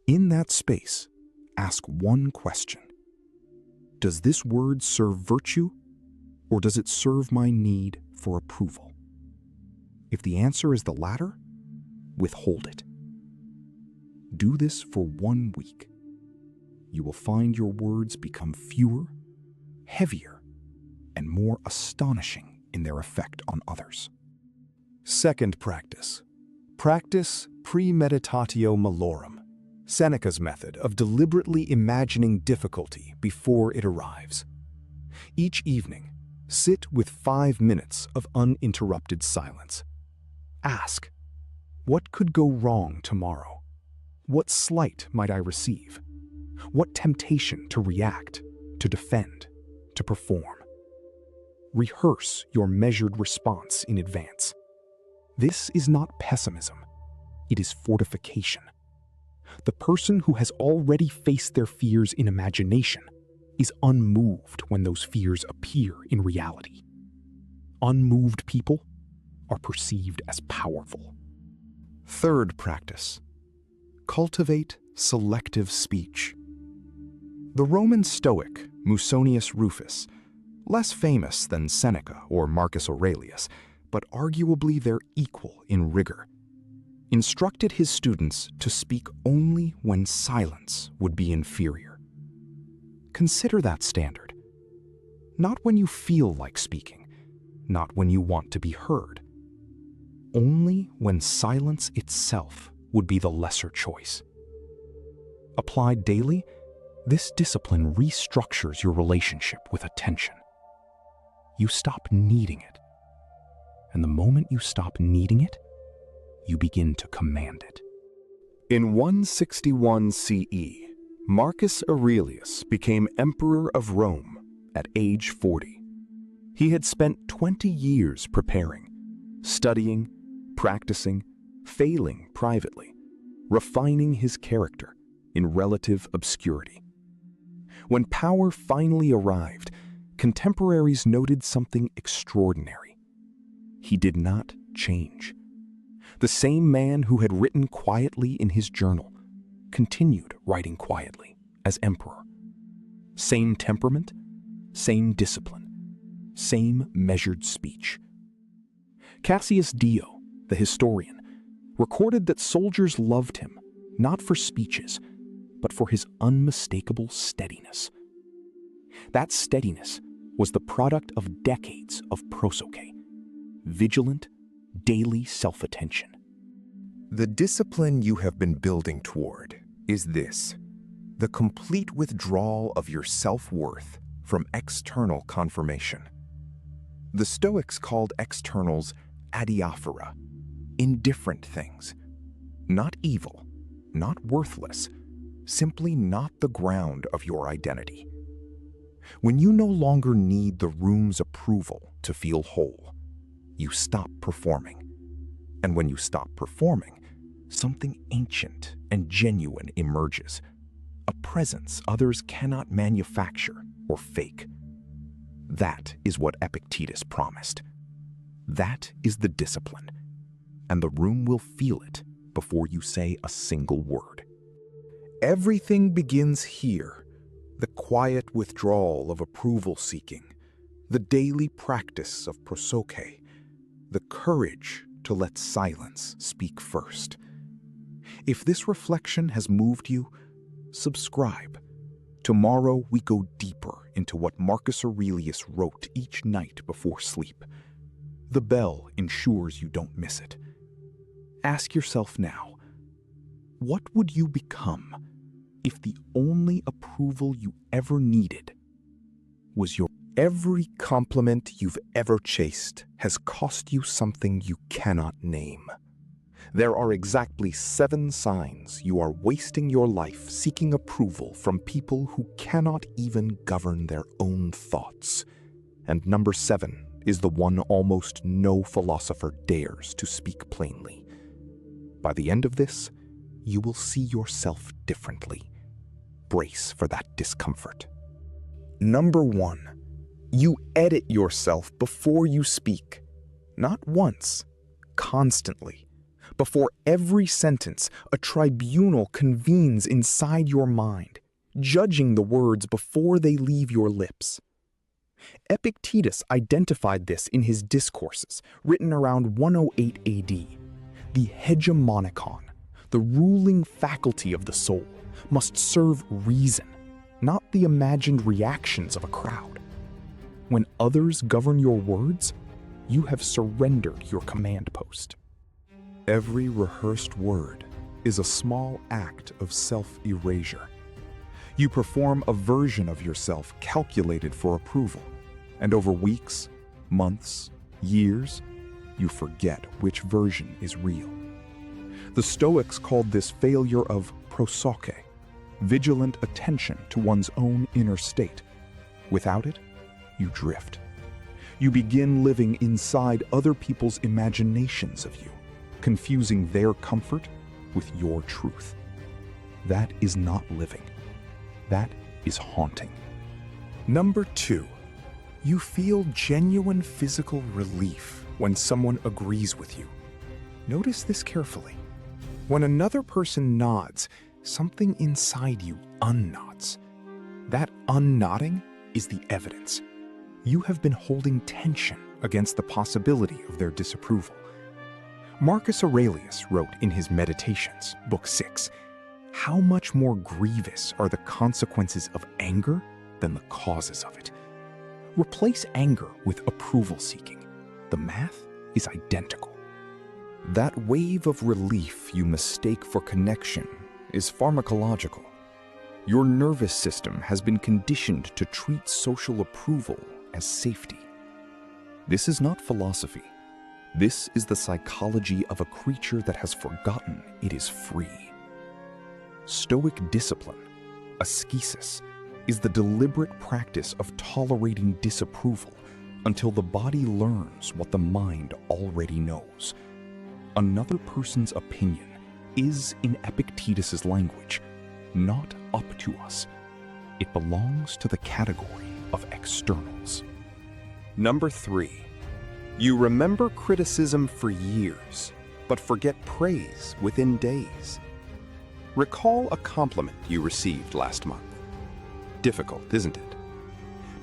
In that space, ask one question. Does this word serve virtue, or does it serve my need for approval? If the answer is the latter, withhold it. Do this for 1 week. You will find your words become fewer, heavier, and more astonishing in their effect on others. Second practice. Practice premeditatio malorum, Seneca's method of deliberately imagining difficulty before it arrives. Each evening, sit with 5 minutes of uninterrupted silence. Ask, what could go wrong tomorrow? What slight might I receive? What temptation to react, to defend, to perform? Rehearse your measured response in advance. This is not pessimism. It is fortification. The person who has already faced their fears in imagination is unmoved when those fears appear in reality. Unmoved people are perceived as powerful. Third practice. Cultivate selective speech. The Roman Stoic Musonius Rufus, less famous than Seneca or Marcus Aurelius, but arguably their equal in rigor, instructed his students to speak only when silence would be inferior. Consider that standard. Not when you feel like speaking, not when you want to be heard. Only when silence itself would be the lesser choice. Applied daily, this discipline restructures your relationship with attention. You stop needing it. And the moment you stop needing it, you begin to command it. In 161 CE, Marcus Aurelius became emperor of Rome at age 40. He had spent 20 years preparing, studying, practicing, failing privately, refining his character in relative obscurity. When power finally arrived, contemporaries noted something extraordinary. He did not change. The same man who had written quietly in his journal continued writing quietly as emperor. Same temperament, same discipline, same measured speech. Cassius Dio, the historian, recorded that soldiers loved him not for speeches, but for his unmistakable steadiness. That steadiness was the product of decades of prosoche, vigilant, daily self-attention. The discipline you have been building toward is this: the complete withdrawal of your self-worth from external confirmation. The Stoics called externals adiaphora, indifferent things, not evil, not worthless, simply not the ground of your identity. When you no longer need the room's approval to feel whole, you stop performing. And when you stop performing, something ancient and genuine emerges, a presence others cannot manufacture or fake. That is what Epictetus promised. That is the discipline, and the room will feel it before you say a single word. Everything begins here: the quiet withdrawal of approval-seeking, the daily practice of prosoche, the courage to let silence speak first. If this reflection has moved you, subscribe. Tomorrow we go deeper into what Marcus Aurelius wrote each night before sleep. The bell ensures you don't miss it. Ask yourself now, what would you become if the only approval you ever needed was your... Every compliment you've ever chased has cost you something you cannot name. There are exactly 7 signs you are wasting your life seeking approval from people who cannot even govern their own thoughts. And number 7 is the one almost no philosopher dares to speak plainly. By the end of this, you will see yourself differently. Brace for that discomfort. Number 1. You edit yourself before you speak. Not once, constantly. Before every sentence, a tribunal convenes inside your mind, judging the words before they leave your lips. Epictetus identified this in his discourses, written around 108 AD. The hegemonikon, the ruling faculty of the soul, must serve reason, not the imagined reactions of a crowd. When others govern your words, you have surrendered your command post. Every rehearsed word is a small act of self-erasure. You perform a version of yourself calculated for approval, and over weeks, months, years, you forget which version is real. The Stoics called this failure of prosoche, vigilant attention to one's own inner state. Without it, you drift. You begin living inside other people's imaginations of you, confusing their comfort with your truth. That is not living. That is haunting. Number 2, you feel genuine physical relief when someone agrees with you. Notice this carefully. When another person nods, something inside you unnods. That unknodding is the evidence. You have been holding tension against the possibility of their disapproval. Marcus Aurelius wrote in his Meditations, Book 6, "How much more grievous are the consequences of anger than the causes of it?" Replace anger with approval-seeking. The math is identical. That wave of relief you mistake for connection is pharmacological. Your nervous system has been conditioned to treat social approval as safety. This is not philosophy. This is the psychology of a creature that has forgotten it is free. Stoic discipline, ascesis, is the deliberate practice of tolerating disapproval until the body learns what the mind already knows. Another person's opinion is, in Epictetus's language, not up to us. It belongs to the category of externals. Number 3, you remember criticism for years, but forget praise within days. Recall a compliment you received last month. Difficult, isn't it?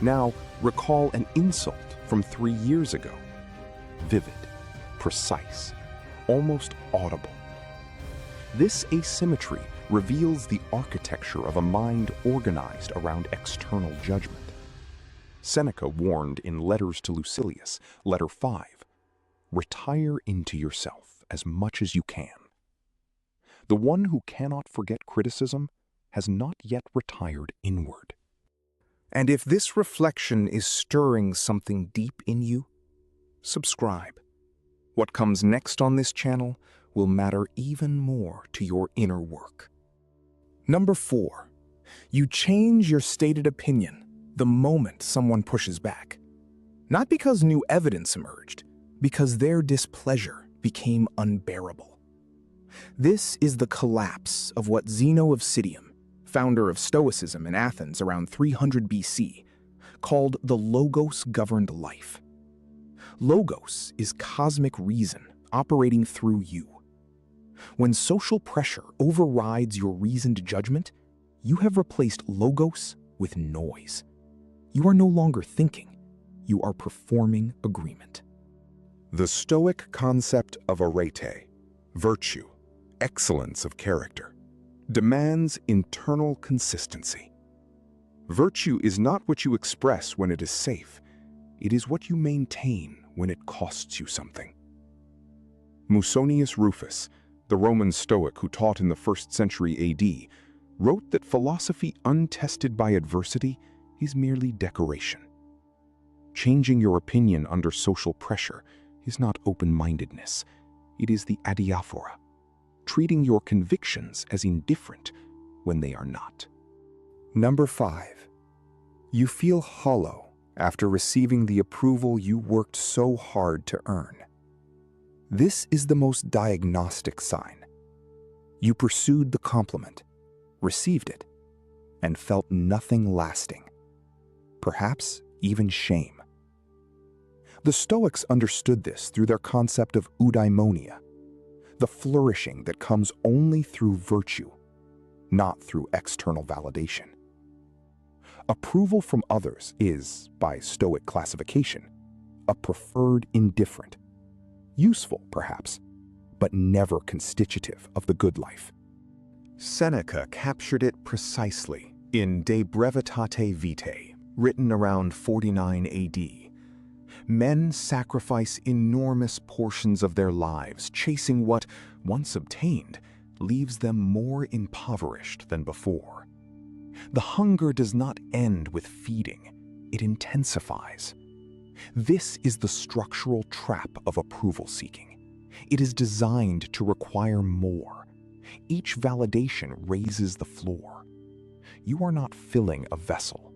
Now, recall an insult from 3 years ago. Vivid, precise, almost audible. This asymmetry reveals the architecture of a mind organized around external judgment. Seneca warned in Letters to Lucilius, Letter 5, "Retire into yourself as much as you can." The one who cannot forget criticism has not yet retired inward. And if this reflection is stirring something deep in you, subscribe. What comes next on this channel will matter even more to your inner work. Number 4, you change your stated opinion the moment someone pushes back. Not because new evidence emerged, because their displeasure became unbearable. This is the collapse of what Zeno of Citium, founder of Stoicism in Athens around 300 BC, called the logos-governed life. Logos is cosmic reason operating through you. When social pressure overrides your reasoned judgment, you have replaced logos with noise. You are no longer thinking, you are performing agreement. The Stoic concept of arete, virtue, excellence of character, demands internal consistency. Virtue is not what you express when it is safe. It is what you maintain when it costs you something. Musonius Rufus, the Roman Stoic who taught in the 1st century AD, wrote that philosophy untested by adversity is merely decoration. Changing your opinion under social pressure is not open-mindedness. It is the adiaphora, treating your convictions as indifferent when they are not. Number 5, you feel hollow after receiving the approval you worked so hard to earn. This is the most diagnostic sign. You pursued the compliment, received it, and felt nothing lasting. Perhaps even shame. The Stoics understood this through their concept of eudaimonia, the flourishing that comes only through virtue, not through external validation. Approval from others is, by Stoic classification, a preferred indifferent, useful perhaps, but never constitutive of the good life. Seneca captured it precisely in De Brevitate Vitae, written around 49 AD. Men sacrifice enormous portions of their lives chasing what, once obtained, leaves them more impoverished than before. The hunger does not end with feeding, it intensifies. This is the structural trap of approval seeking. It is designed to require more. Each validation raises the floor. You are not filling a vessel.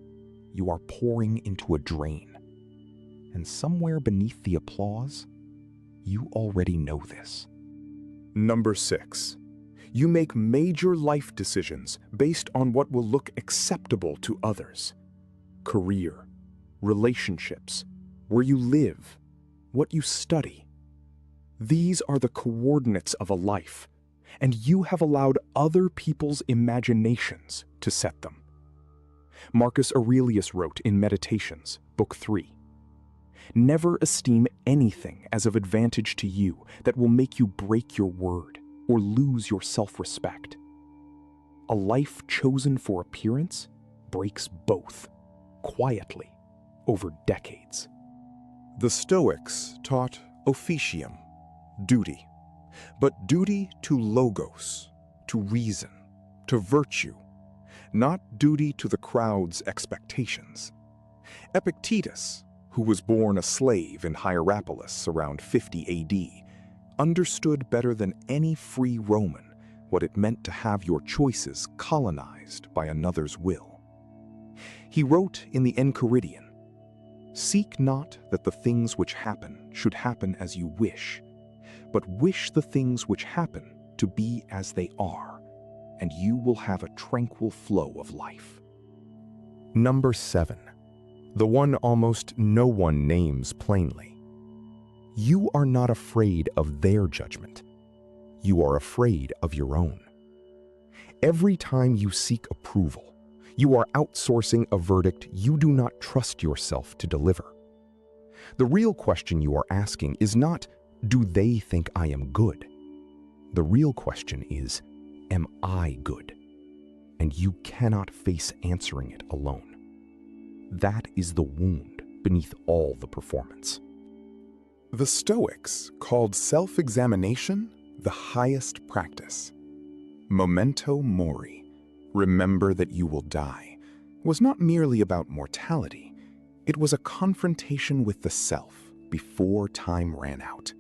You are pouring into a drain. And somewhere beneath the applause, you already know this. Number 6. You make major life decisions based on what will look acceptable to others. Career, relationships, where you live, what you study. These are the coordinates of a life, and you have allowed other people's imaginations to set them. Marcus Aurelius wrote in Meditations, Book 3, "Never esteem anything as of advantage to you that will make you break your word or lose your self-respect. A life chosen for appearance breaks both, quietly, over decades." The Stoics taught officium, duty, but duty to logos, to reason, to virtue, not duty to the crowd's expectations. Epictetus, who was born a slave in Hierapolis around 50 AD, understood better than any free Roman what it meant to have your choices colonized by another's will. He wrote in the Enchiridion, "Seek not that the things which happen should happen as you wish, but wish the things which happen to be as they are, and you will have a tranquil flow of life." Number 7. The one almost no one names plainly. You are not afraid of their judgment. You are afraid of your own. Every time you seek approval, you are outsourcing a verdict you do not trust yourself to deliver. The real question you are asking is not, do they think I am good? The real question is, am I good? And you cannot face answering it alone. That is the wound beneath all the performance. The Stoics called self-examination the highest practice. Memento mori, remember that you will die, was not merely about mortality. It was a confrontation with the self before time ran out.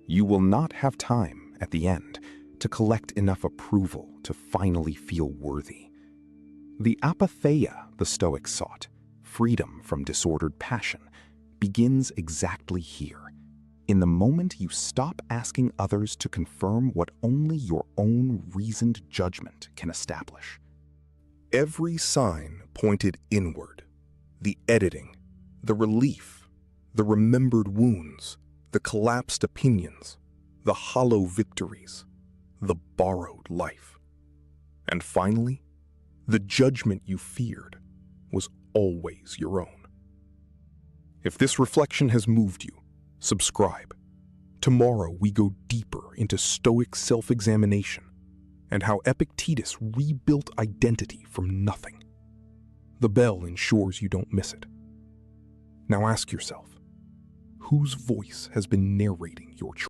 You will not have time, at the end, to collect enough approval to finally feel worthy. The apatheia the Stoics sought, freedom from disordered passion, begins exactly here, in the moment you stop asking others to confirm what only your own reasoned judgment can establish. Every sign pointed inward. The editing, the relief, the remembered wounds, the collapsed opinions, the hollow victories, the borrowed life. And finally, the judgment you feared was always your own. If this reflection has moved you, subscribe. Tomorrow we go deeper into Stoic self-examination and how Epictetus rebuilt identity from nothing. The bell ensures you don't miss it. Now ask yourself, whose voice has been narrating your choice?